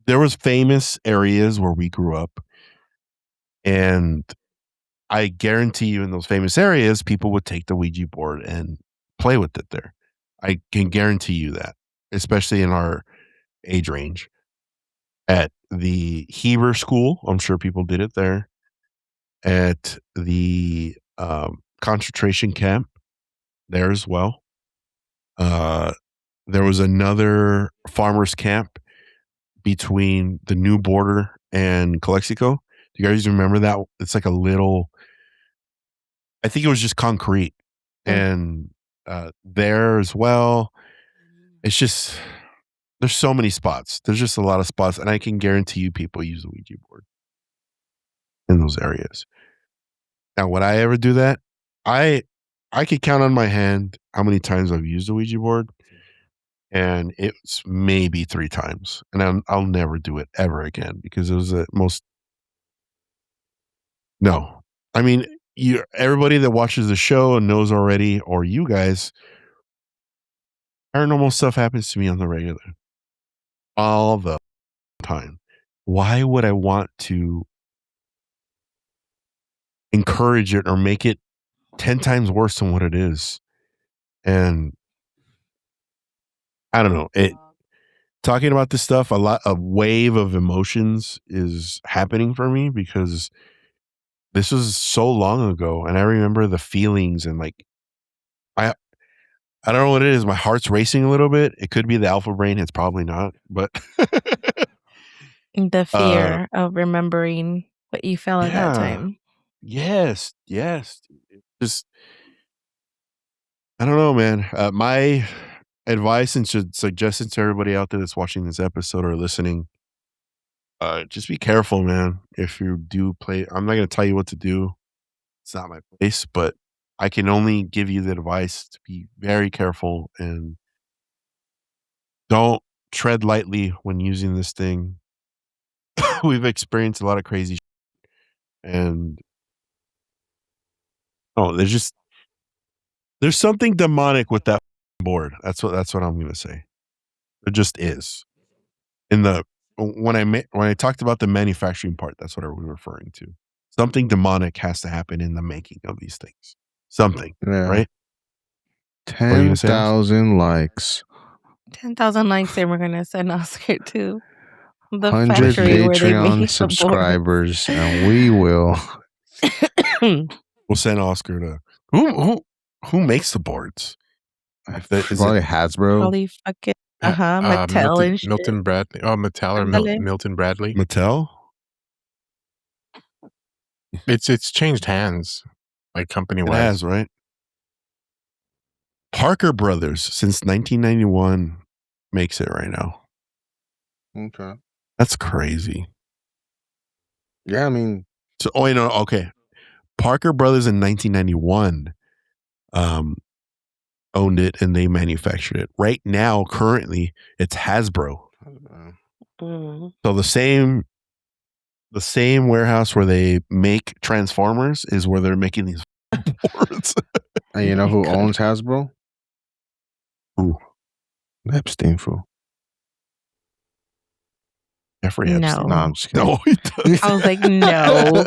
there was famous areas where we grew up, and I guarantee you in those famous areas, people would take the Ouija board and play with it there. I can guarantee you that, especially in our age range. At the Heber School, I'm sure people did it there. At the concentration camp, there as well. There was another farmers camp between the new border and Calexico. Do you guys remember that? It's like a little, I think it was just concrete. And there as well. It's just, there's so many spots. There's just a lot of spots. And I can guarantee you people use the Ouija board in those areas. Now, would I ever do that? I could count on my hand how many times I've used the Ouija board. And it's maybe 3 times. And I'll never do it ever again because it was the most. No. I mean, everybody that watches the show and knows already, or you guys, paranormal stuff happens to me on the regular. All the time. Why would I want to encourage it or make it 10 times worse than what it is? And I don't know. Talking about this stuff, a wave of emotions is happening for me because this was so long ago, and I remember the feelings and like I don't know what it is. My heart's racing a little bit. It could be the alpha brain. It's probably not, but the fear of remembering what you felt at that time. Yes. Just I don't know, man. My advice and suggestion to everybody out there that's watching this episode or listening, just be careful, man. If you do play, I'm not going to tell you what to do. It's not my place, but I can only give you the advice to be very careful and don't tread lightly when using this thing. We've experienced a lot of crazy shit, and there's something demonic with that board. That's what I'm gonna say. It just is. When I talked about the manufacturing part, that's what I was referring to. Something demonic has to happen in the making of these things. Something, right? 10,000 likes. 10,000 likes, and we're gonna send Oscar to the 100 factory where they Patreon make subscribers, and we will. We'll send Oscar to who makes the boards? Probably Hasbro. Probably fucking Mattel and shit. Milton Bradley. Oh, Mattel or Milton Bradley. Mattel. It's changed hands, like company wise. It has, right? Parker Brothers since 1991 makes it right now. Okay. That's crazy. Yeah, I mean. So, okay. Parker Brothers in 1991 owned it and they manufactured it. Right now, currently, it's Hasbro. Mm-hmm. So the same warehouse where they make Transformers is where they're making these boards. And you know who owns Hasbro? Who? Epstein fool. Jeffrey Epstein. No, I'm just kidding. No, he doesn't. I was like, no.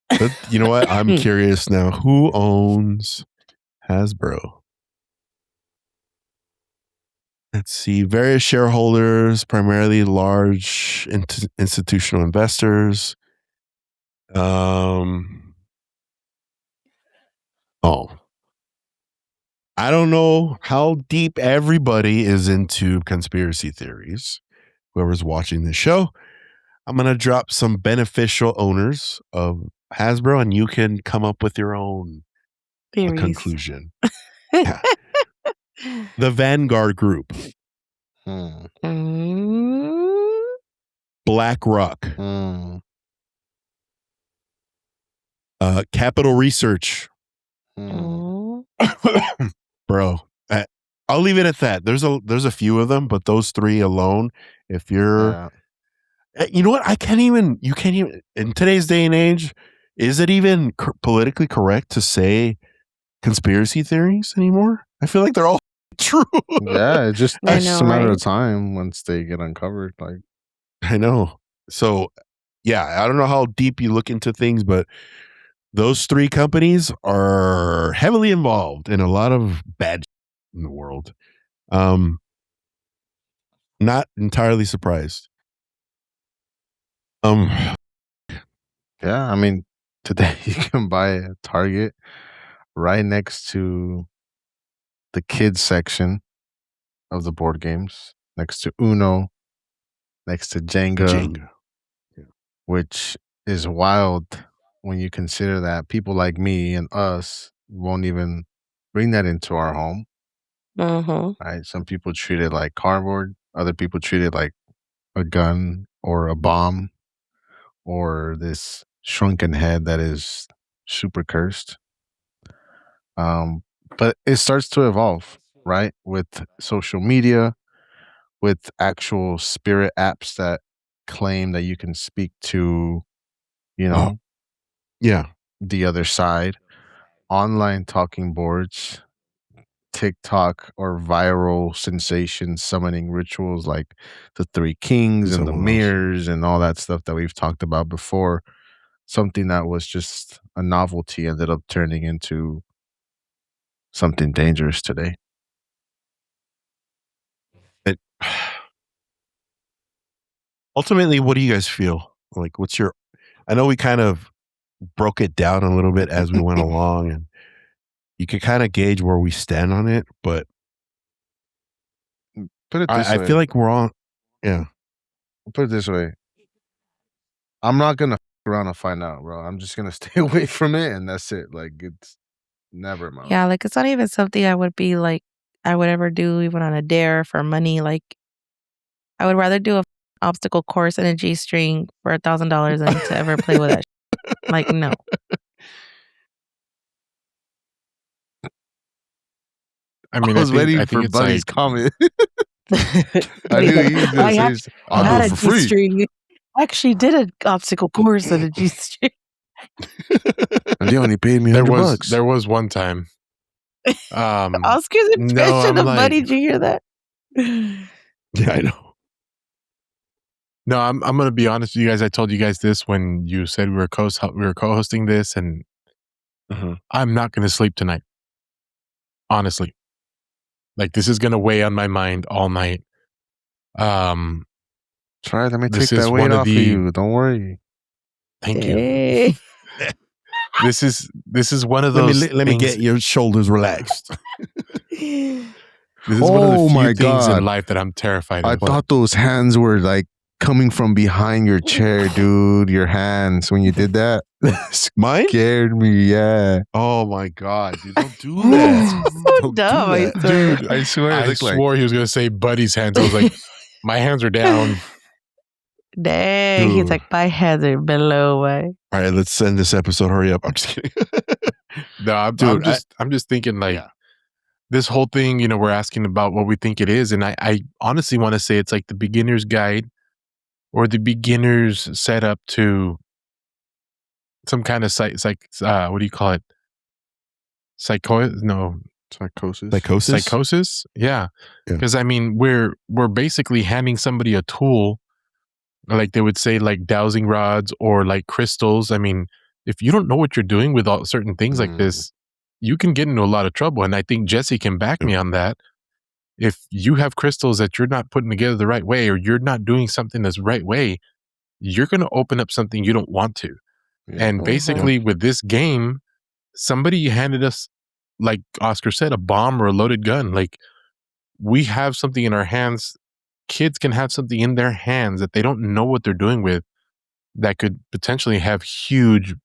But you know what? I'm curious now. Who owns Hasbro? Let's see. Various shareholders, primarily large institutional investors. I don't know how deep everybody is into conspiracy theories. Whoever's watching this show, I'm going to drop some beneficial owners of Hasbro, and you can come up with your own conclusion. Yeah. The Vanguard Group. BlackRock. Capital Research. Bro, I'll leave it at that. There's a few of them, but those three alone, if you're you know what, you can't even in today's day and age, is it even politically correct to say conspiracy theories anymore? I feel like they're all true. Yeah, it's just a matter of time once they get uncovered. Like, I know. So yeah, I don't know how deep you look into things, but those three companies are heavily involved in a lot of bad in the world. Not entirely surprised. Yeah, I mean, today you can buy a Target right next to the kids section of the board games, next to Uno, next to Jenga. Yeah. Which is wild when you consider that people like me and us won't even bring that into our home. Right? Some people treat it like cardboard. Other people treat it like a gun or a bomb or this shrunken head that is super cursed. But it starts to evolve, right? With social media, with actual spirit apps that claim that you can speak to, the other side, online talking boards, TikTok or viral sensation summoning rituals like the Three Kings and the mirrors and all that stuff that we've talked about before. Something that was just a novelty ended up turning into something dangerous today. Ultimately, what do you guys feel? Like, I know we kind of broke it down a little bit as we went along, and you can kind of gauge where we stand on it, but put it this way. I feel like we're on. Yeah. Put it this way. I'm not going to around and find out, bro. I'm just going to stay away from it, and that's it. Like, it's never mind. Yeah, like, it's not even something I would be like, I would ever do even on a dare for money. Like, I would rather do a obstacle course and a G-string for $1,000 than to ever play with that. Like, no. I mean, I was waiting for Buddy's comment. I knew he was going to say, I'll do it for free. I actually did an obstacle course and a G-string. And they only paid me $100. There was one time Oscar's impression of Buddy. Did you hear that? Yeah, I know. No, I'm gonna be honest with you guys. I told you guys this when you said we were co-hosting this, and I'm not gonna sleep tonight. Honestly, like this is gonna weigh on my mind all night. Try. Let me take that weight off of you. Don't worry. Thank you. This is one of those. Let me get your shoulders relaxed. This is one of the few things in life that I'm terrified of. I thought those hands were like coming from behind your chair, dude. Your hands when you did that. Mine scared me. Yeah. Oh my god, dude! Don't do that. So Don't dumb. do that. Dude, I swear. I swore he was gonna say Buddy's hands. I was like, my hands are down. Dang, he's like, my hands are below my. All right, let's end this episode. Hurry up! I'm just kidding. No, I'm just thinking like this whole thing. You know, we're asking about what we think it is, and I honestly want to say it's like the beginner's guide or the beginner's setup to some kind of what do you call it? Psychosis? Psychosis? Yeah. Because I mean, we're basically handing somebody a tool, like they would say, like dowsing rods or like crystals. I mean, if you don't know what you're doing with all certain things like this, you can get into a lot of trouble. And I think Jesse can back me on that. If you have crystals that you're not putting together the right way, or you're not doing something that's the right way, you're going to open up something you don't want to. Yeah. And basically with this game, somebody handed us, like Oscar said, a bomb or a loaded gun. Like we have something in our hands. Kids can have something in their hands that they don't know what they're doing with, that could potentially have huge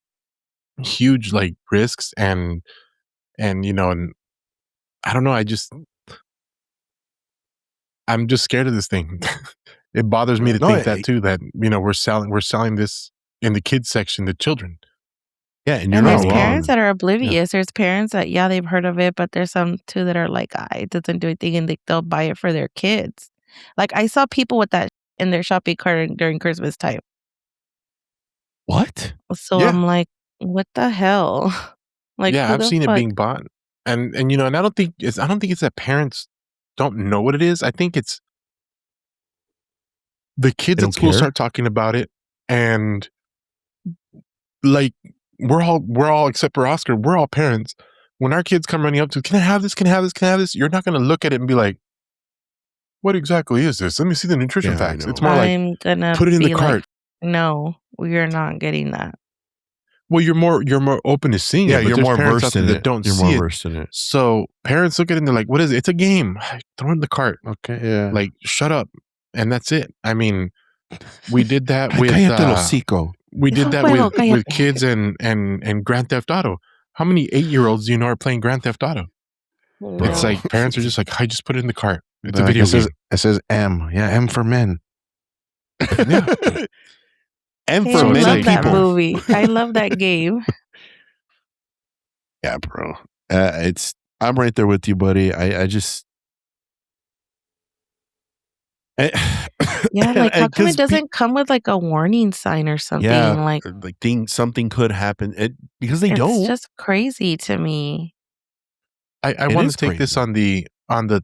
like risks and you know, and I don't know, I'm just scared of this thing. It bothers me to think that too, that, you know, we're selling this in the kids section to children. Yeah, and you're not there's wrong. parents that are oblivious. Yeah. There's parents that they've heard of it, but there's some too that are like, it doesn't do anything, and they'll buy it for their kids. Like I saw people with that in their shopping cart during Christmas time. What? So I'm like, what the hell? Like, yeah, I've seen it being bought, and you know, and I don't think it's that parents don't know what it is. I think it's the kids at school start talking about it, and like we're all except for Oscar, we're all parents. When our kids come running up to, can I have this? Can I have this? Can I have this? You're not going to look at it and be like, what exactly is this? Let me see the nutrition facts. It's more like, put it in the cart. No, we're not getting that. Well, you're more open to seeing it. But you're more versed in it. Don't you're see more it. versed in it. So parents look at it and they're like, what is it? It's a game. Throw it in the cart. Okay, yeah. Like, shut up. And that's it. I mean, we did that with with kids and Grand Theft Auto. How many 8-year-olds do you know are playing Grand Theft Auto? No. It's like parents are just like, I just put it in the cart. It's a video game. It says M. Yeah, M for men. Yeah. M for men. I love that movie. I love that game. Yeah, bro. I'm right there with you, buddy. I just like how come it doesn't come with like a warning sign or something? Yeah, something could happen. Because they don't. It's just crazy to me. I want to take this on the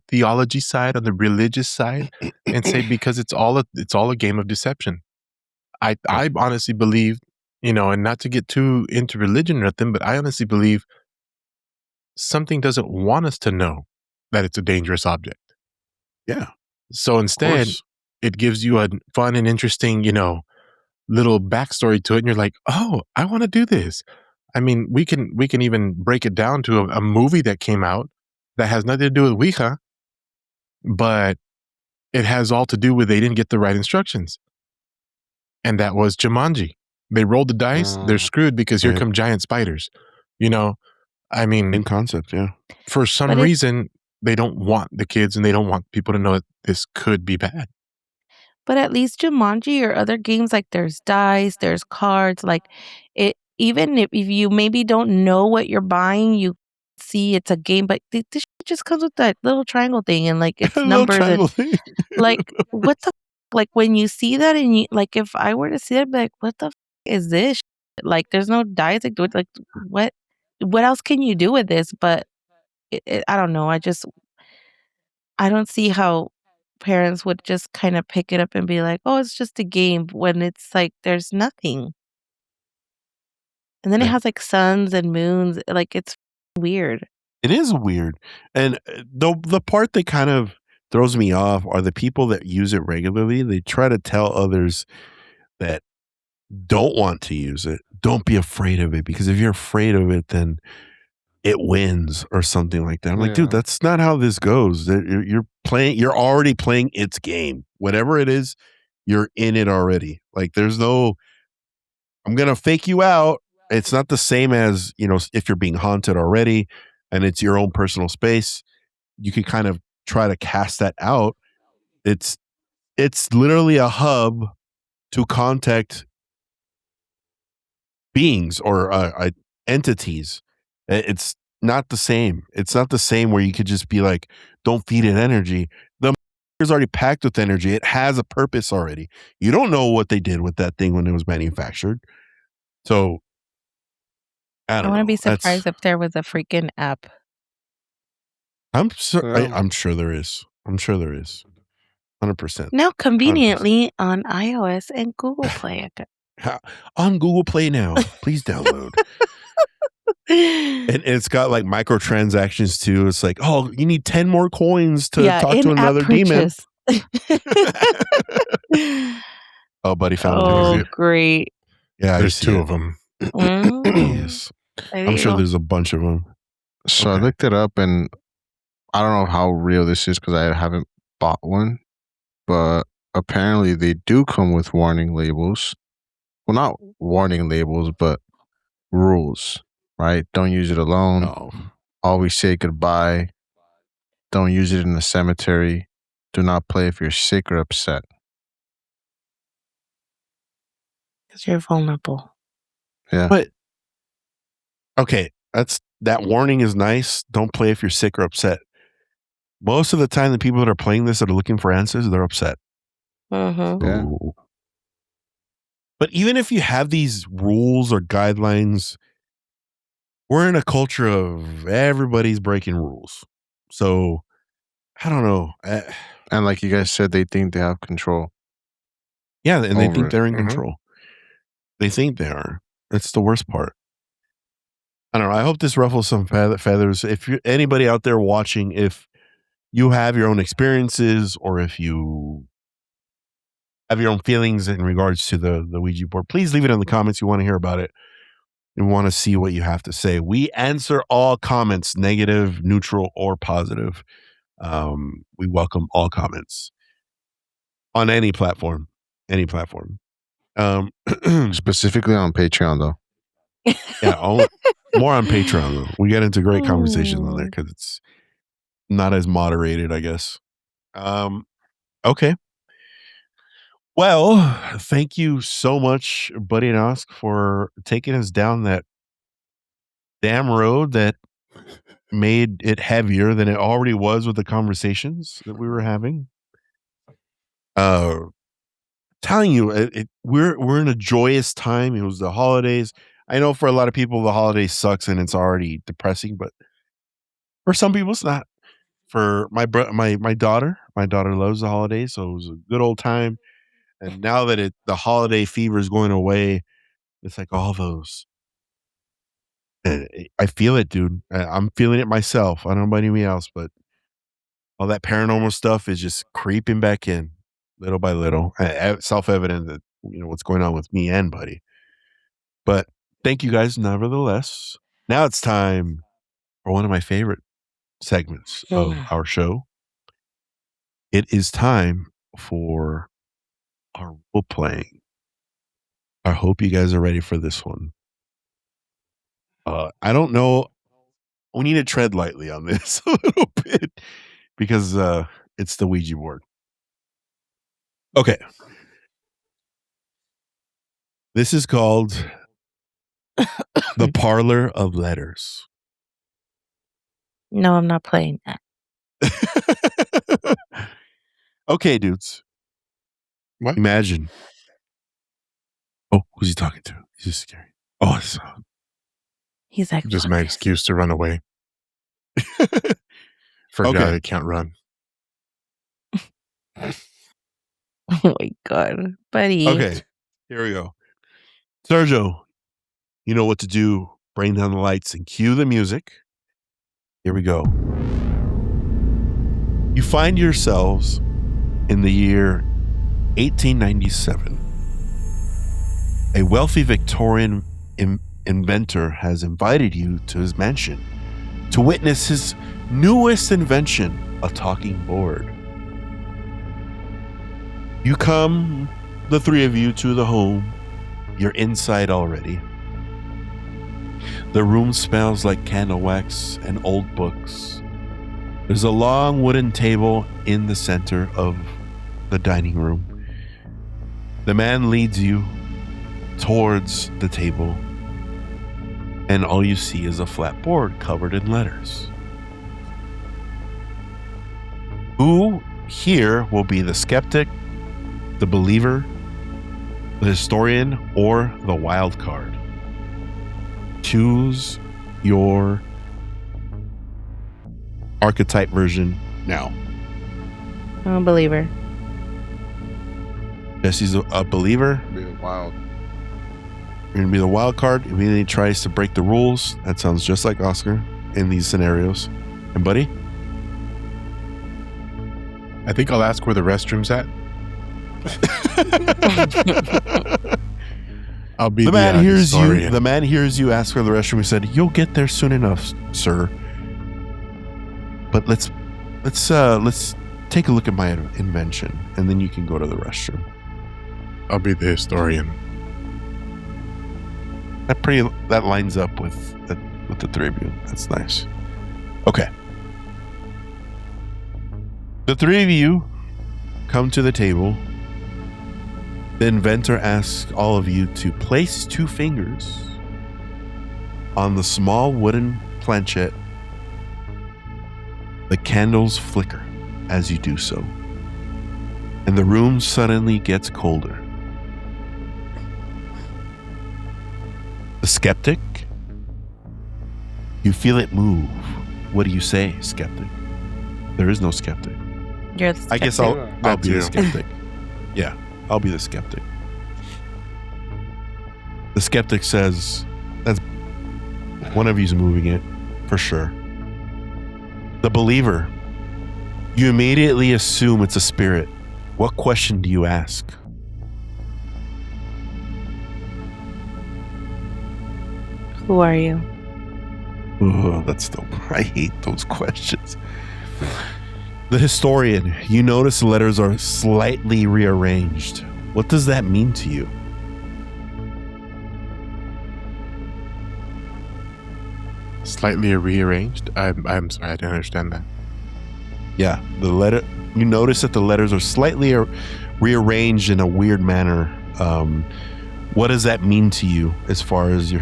theology side, on the religious side, and say because it's all a game of deception. I honestly believe, you know, and not to get too into religion or nothing, but I honestly believe something doesn't want us to know that it's a dangerous object. Yeah. So instead, it gives you a fun and interesting, you know, little backstory to it, and you're like, oh, I want to do this. I mean, we can even break it down to a movie that came out that has nothing to do with Ouija, but it has all to do with they didn't get the right instructions. And that was Jumanji. They rolled the dice, they're screwed because here come giant spiders. You know, I mean, same concept, yeah. For some reason, they don't want the kids and they don't want people to know that this could be bad. But at least Jumanji or other games, like there's dice, there's cards, like it. Even if you maybe don't know what you're buying, you see it's a game, but this just comes with that little triangle thing and like it's numbers. And, like what the like when you see that and you like if I were to see it, I'd be like, what the is this? Like there's no dice. Like what else can you do with this? But I don't know. I don't see how parents would just kind of pick it up and be like, "Oh, it's just a game," when it's like there's nothing. And then it Yeah. has like suns and moons. Like it's weird. It is weird. And the part that kind of throws me off are the people that use it regularly. They try to tell others that don't want to use it, don't be afraid of it, because if you're afraid of it, then it wins or something like that. I'm like, dude, Yeah. that's not how this goes. You're already playing its game. Whatever it is, you're in it already. Like there's no, I'm going to fake you out. It's not the same as, if you're being haunted already and it's your own personal space, you can kind of try to cast that out. It's literally a hub to contact beings or entities. It's not the same. It's not the same where you could just be like, don't feed it energy. The is already packed with energy. It has a purpose already. You don't know what they did with that thing when it was manufactured. So I don't want to know. be surprised if there was a freaking app. I'm sure there is. I'm sure there is. 100%. Now, conveniently on iOS and Google Play. On Google Play now. Please download. And it's got like microtransactions too. It's like, oh, you need 10 more coins to talk to another demon. Oh, buddy found it. Oh, great. Yeah, there's two of them. Yes. I'm sure there's a bunch of them. So I looked it up, and I don't know how real this is because I haven't bought one, but apparently they do come with warning labels. Well, not warning labels, but rules, right? Don't use it alone. Oh. Always say goodbye. Don't use it in the cemetery. Do not play if you're sick or upset. Because you're vulnerable. Yeah. But okay, that warning is nice. Don't play if you're sick or upset. Most of the time, the people that are playing this that are looking for answers, they're upset. Mm-hmm. Yeah. But even if you have these rules or guidelines, we're in a culture of everybody's breaking rules. So I don't know. And like you guys said, they think they have control. Yeah, and they think it. they're in control. They think they are. That's the worst part. I don't know. I hope this ruffles some feathers. If you're anybody out there watching, if you have your own experiences or if you have your own feelings in regards to the Ouija board, please leave it in the comments. We want to hear about it. We want to see what you have to say. We answer all comments, negative, neutral, or positive. We welcome all comments on any platform. Any platform. Specifically on Patreon, though. Yeah, more on Patreon, though. We get into great conversations on there because it's not as moderated, I guess. Okay. Well, thank you so much, Buddy and Osk, for taking us down that damn road that made it heavier than it already was with the conversations that we were having. Telling you, we're in a joyous time. It was the holidays. I know for a lot of people, the holidays sucks and it's already depressing, but for some people, it's not. For my daughter loves the holidays, so it was a good old time. And now that the holiday fever is going away, it's like all those. I feel it, dude. I'm feeling it myself. I don't know about anybody else, but all that paranormal stuff is just creeping back in little by little. Self-evident that what's going on with me and Buddy. But thank you guys, nevertheless. Now it's time for one of my favorite segments of our show. It is time for our role playing. I hope you guys are ready for this one. I don't know. We need to tread lightly on this a little bit because it's the Ouija board. Okay. This is called the Parlor of Letters. No, I'm not playing that. Okay, dudes. What? Imagine. Oh, who's he talking to? He's just scary. Oh, he's like just my excuse to run away. Forgot it can't run. Oh my God, buddy. Okay, here we go. Sergio, you know what to do. Bring down the lights and cue the music. Here we go. You find yourselves in the year 1897. A wealthy Victorian inventor has invited you to his mansion to witness his newest invention, a talking board. You come, the three of you, to the home. You're inside already. The room smells like candle wax and old books. There's a long wooden table in the center of the dining room. The man leads you towards the table, and all you see is a flat board covered in letters. Who here will be the skeptic, the believer, the historian, or the wild card? Choose your archetype version now. I'm a believer. Jesse's a believer. Be wild. You're going to be the wild card. If he tries to break the rules, that sounds just like Oscar in these scenarios. And Buddy? I think I'll ask where the restroom's at. I'll be the man hears historian. you. The man hears you ask for the restroom. He said, "You'll get there soon enough, sir. But let's take a look at my invention, and then you can go to the restroom." I'll be the historian. That lines up with the three of you. That's nice. Okay. The three of you come to the table. The inventor asks all of you to place 2 fingers on the small wooden planchette. The candles flicker as you do so, and the room suddenly gets colder. The skeptic, you feel it move. What do you say, skeptic? There is no skeptic. You're the skeptic. I guess I'll be the you. skeptic. Yeah, I'll be the skeptic. The skeptic says, "That's one of you's moving it, for sure." The believer, you immediately assume it's a spirit. What question do you ask? Who are you? Oh, that's dope. I hate those questions. The historian, you notice the letters are slightly rearranged. What does that mean to you? Slightly rearranged? I'm sorry, I didn't understand that. Yeah, you notice that the letters are slightly rearranged in a weird manner. What does that mean to you as far as your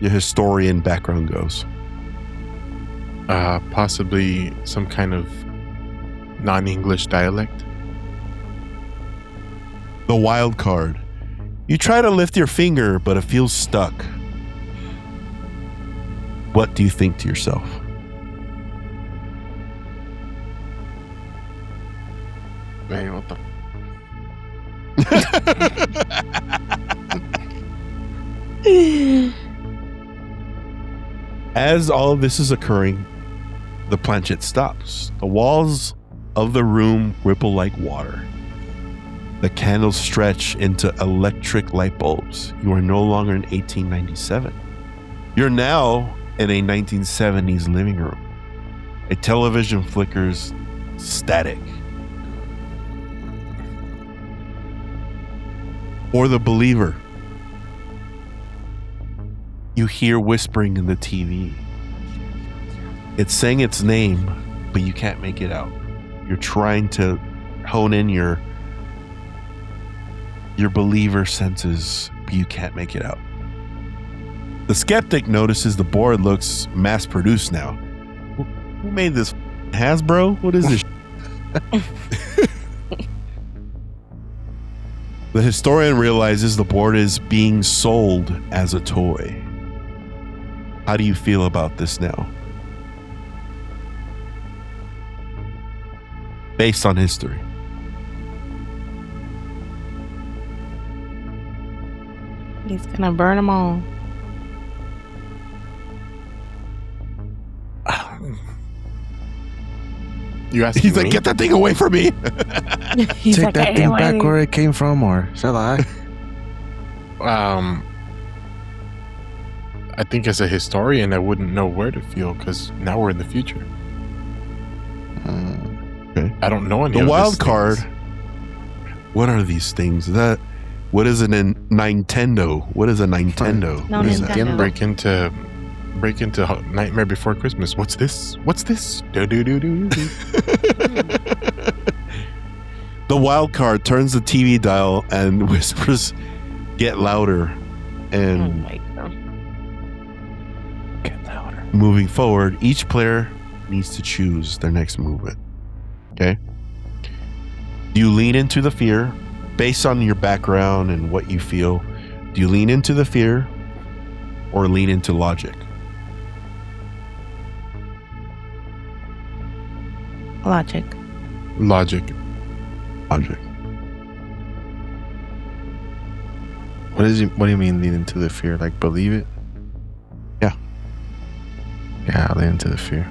historian background goes? Possibly some kind of non-English dialect. The wild card. You try to lift your finger, but it feels stuck. What do you think to yourself? Man, what the? As all of this is occurring, the planchette stops. The walls of the room ripple like water. The candles stretch into electric light bulbs. You are no longer in 1897. You're now in a 1970s living room. A television flickers static. For the believer, you hear whispering in the TV. It's saying its name, but you can't make it out. You're trying to hone in your believer senses, but you can't make it out. The skeptic notices the board looks mass-produced now. Who made this? Hasbro? What is this? The historian realizes the board is being sold as a toy. How do you feel about this now? based on history. He's gonna burn them all. You asked He's me? like, get that thing away from me. He's Take like, that "Hey, thing why back are you-" where it came from, or shall I? I think as a historian, I wouldn't know where to feel because now we're in the future. Okay. I don't know any The of wild these card. things. What are these things? What is a Nintendo? What is a Nintendo? No What is Nintendo. Break into Nightmare Before Christmas. What's this? What's this? Do do do do do. The wild card turns the TV dial and whispers, "Get louder." Oh And my God. Get louder. moving forward, each player needs to choose their next movement. Okay? Do you lean into the fear based on your background and what you feel? Do you lean into the fear or lean into logic? Logic. Logic. Logic. What do you mean lean into the fear? Like believe it? Yeah. Yeah, I'll lean into the fear.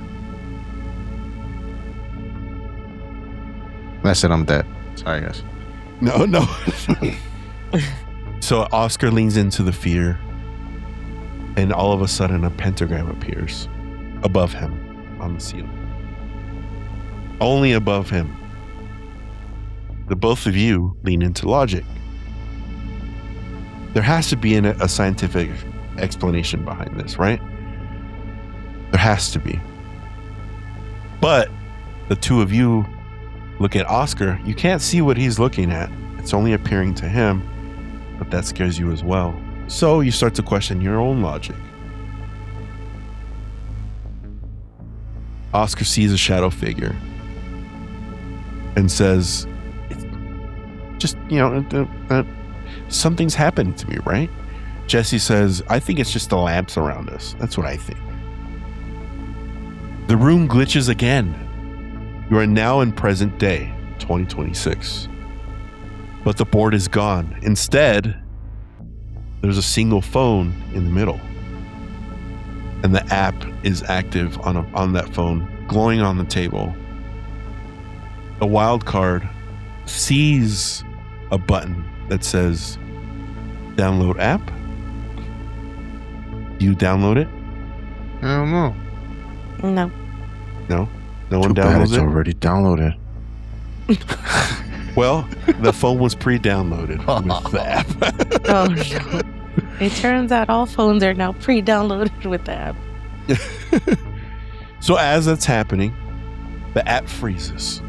I said I'm dead. Sorry, guys. No. So Oscar leans into the fear, and all of a sudden a pentagram appears above him on the ceiling. Only above him. The both of you lean into logic. There has to be a scientific explanation behind this, right? There has to be. But the two of you look at Oscar. You can't see what he's looking at. It's only appearing to him, but that scares you as well. So you start to question your own logic. Oscar sees a shadow figure and says, just, something's happened to me, right? Jesse says, I think it's just the lamps around us. That's what I think. The room glitches again. You are now in present day, 2026. But the board is gone. Instead, there's a single phone in the middle. And the app is active on that phone, glowing on the table. The wild card sees a button that says download app. Do you download it? I don't know. No. No? No one Too bad downloads it's it? already downloaded. Well, the phone was pre-downloaded with the app. Oh no. It turns out all phones are now pre-downloaded with the app. So as that's happening, the app freezes.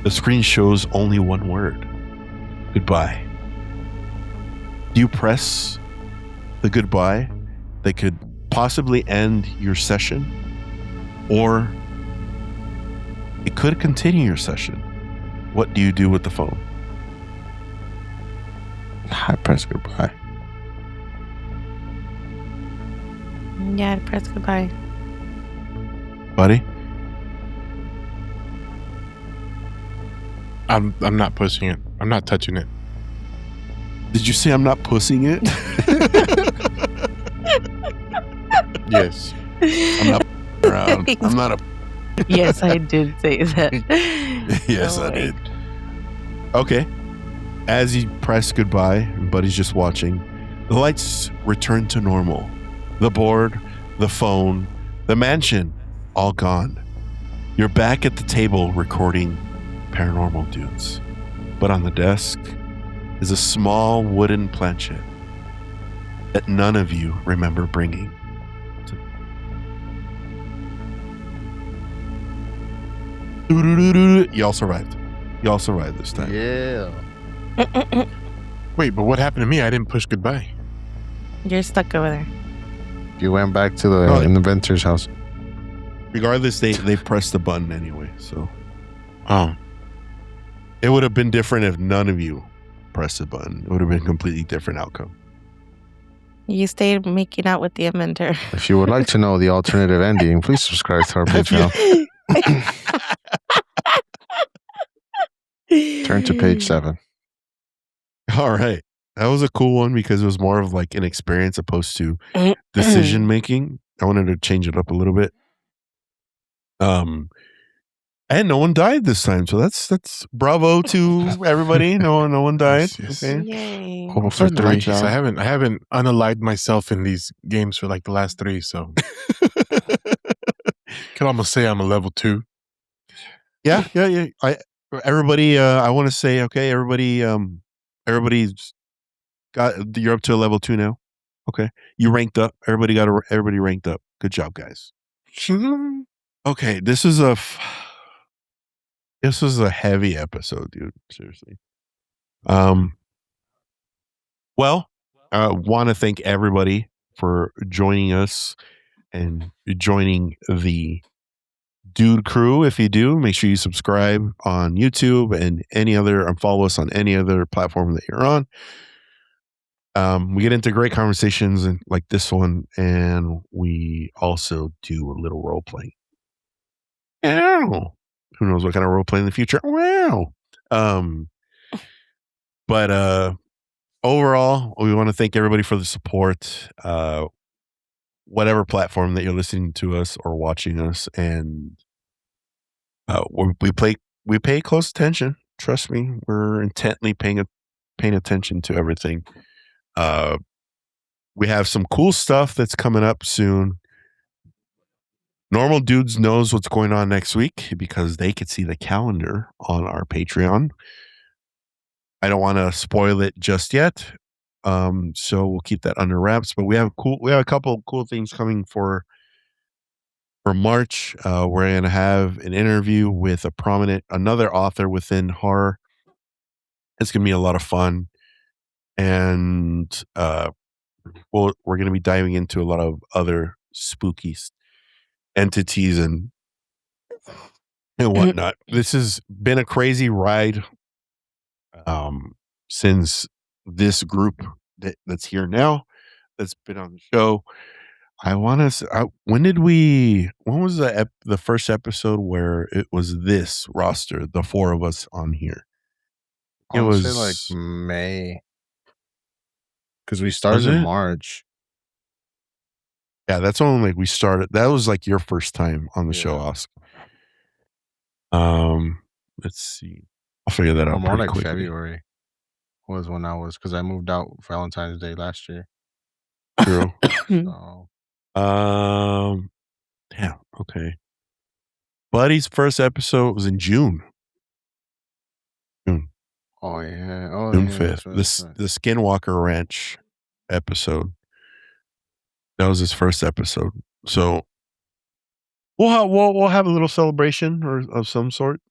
The screen shows only one word. Goodbye. Do you press the goodbye that could possibly end your session? Or it could continue your session. What do you do with the phone? I press goodbye. Yeah, press goodbye. Buddy? I'm not pushing it. I'm not touching it. Did you say I'm not pussing it? Yes. I'm not around. I'm not a... Yes, I did say that. Yes, Oh, I wait. did. Okay. As you press goodbye, and Buddy's just watching, the lights return to normal. The board, the phone, the mansion, all gone. You're back at the table recording Paranormal Dudes. But on the desk is a small wooden planchette that none of you remember bringing. Y'all survived. Y'all survived this time. Yeah. Wait, but what happened to me? I didn't push goodbye. You're stuck over there. You went back to the Oh. inventor's house. Regardless, they pressed the button anyway, so Oh. it would have been different if none of you pressed the button. It would have been a completely different outcome. You stayed making out with the inventor. If you would like to know the alternative ending, please subscribe to our Patreon. Turn to page 7. All right. That was a cool one because it was more of like an experience opposed to decision making. I wanted to change it up a little bit. And no one died this time, so that's bravo to everybody. No one died. Yes. Okay. Yay. Hope for 3. Jeez, I haven't unallied myself in these games for like the last 3, so can almost say I'm a level 2. Yeah. Everybody. I want to say, okay, everybody. Everybody's got. You're up to a level 2 now. Okay, you ranked up. Everybody ranked up. Good job, guys. Okay, this is a heavy episode, dude. Seriously. Well, I want to thank everybody for joining us and joining the Dude Crew. If you do, make sure you subscribe on YouTube and follow us on any other platform that you're on. We get into great conversations and like this one, and we also do a little role playing. Ow. Who knows what kind of role play in the future? Wow. But overall, we want to thank everybody for the support. Whatever platform that you're listening to us or watching us, and we pay close attention. Trust me, we're intently paying attention to everything. We have some cool stuff that's coming up soon. Normal Dudes knows what's going on next week because they could see the calendar on our Patreon. I don't want to spoil it just yet, so we'll keep that under wraps. But we have a couple of cool things coming for March. We're going to have an interview with another author within horror. It's going to be a lot of fun, and we're going to be diving into a lot of other spooky entities and whatnot. This has been a crazy ride since this group that's here now, that's been on the show. I want to. When was the first episode where it was this roster, the 4 of us on here? I would say like May, because we started in March. Yeah, that's only like we started. That was like your first time on the show, Oscar. Let's see. I'll figure that out. More like quickly. February was when because I moved out Valentine's Day last year. True. So. Yeah. Okay. Buddy's first episode was in June. Oh yeah. June 5th. The Skinwalker Ranch episode. That was his first episode. So we'll have a little celebration of some sort.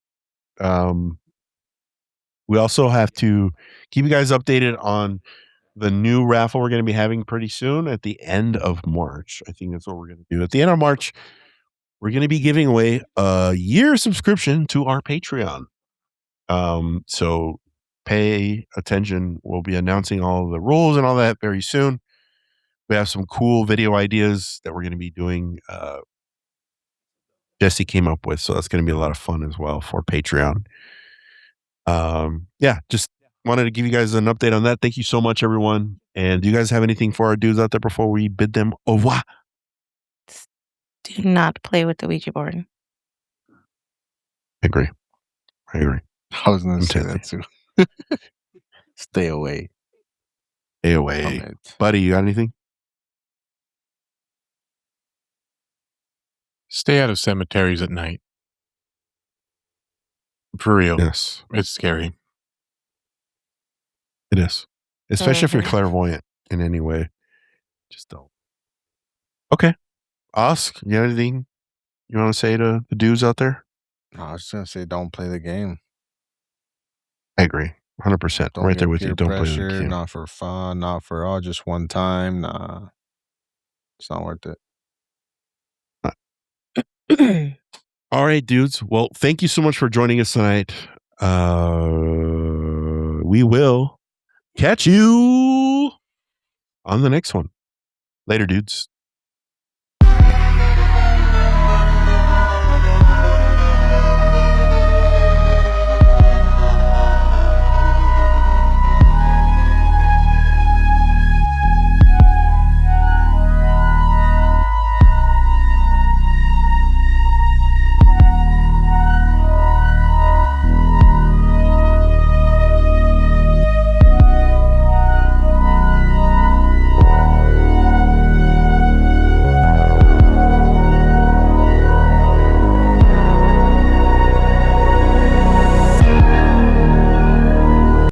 We also have to keep you guys updated on the new raffle we're going to be having pretty soon at the end of March. I think that's what we're going to do. At the end of March, we're going to be giving away a year subscription to our Patreon. So pay attention. We'll be announcing all the rules and all that very soon. We have some cool video ideas that we're going to be doing. Jesse came up with, so that's going to be a lot of fun as well for Patreon. Just wanted to give you guys an update on that. Thank you so much, everyone. And do you guys have anything for our dudes out there before we bid them au revoir? Do not play with the Ouija board. I agree. I was going to say that too. Stay away. Buddy, you got anything? Stay out of cemeteries at night. For real. Yes. It's scary. It is. Especially if you're clairvoyant in any way. Just don't. Okay. Ask, you have anything you want to say to the dudes out there? No, I was just going to say don't play the game. I agree. 100%. Don't right there with you. Don't pressure, play the game. Not for fun, not for just one time. Nah. It's not worth it. All right, dudes. Well, thank you so much for joining us tonight. We will catch you on the next one. Later, dudes.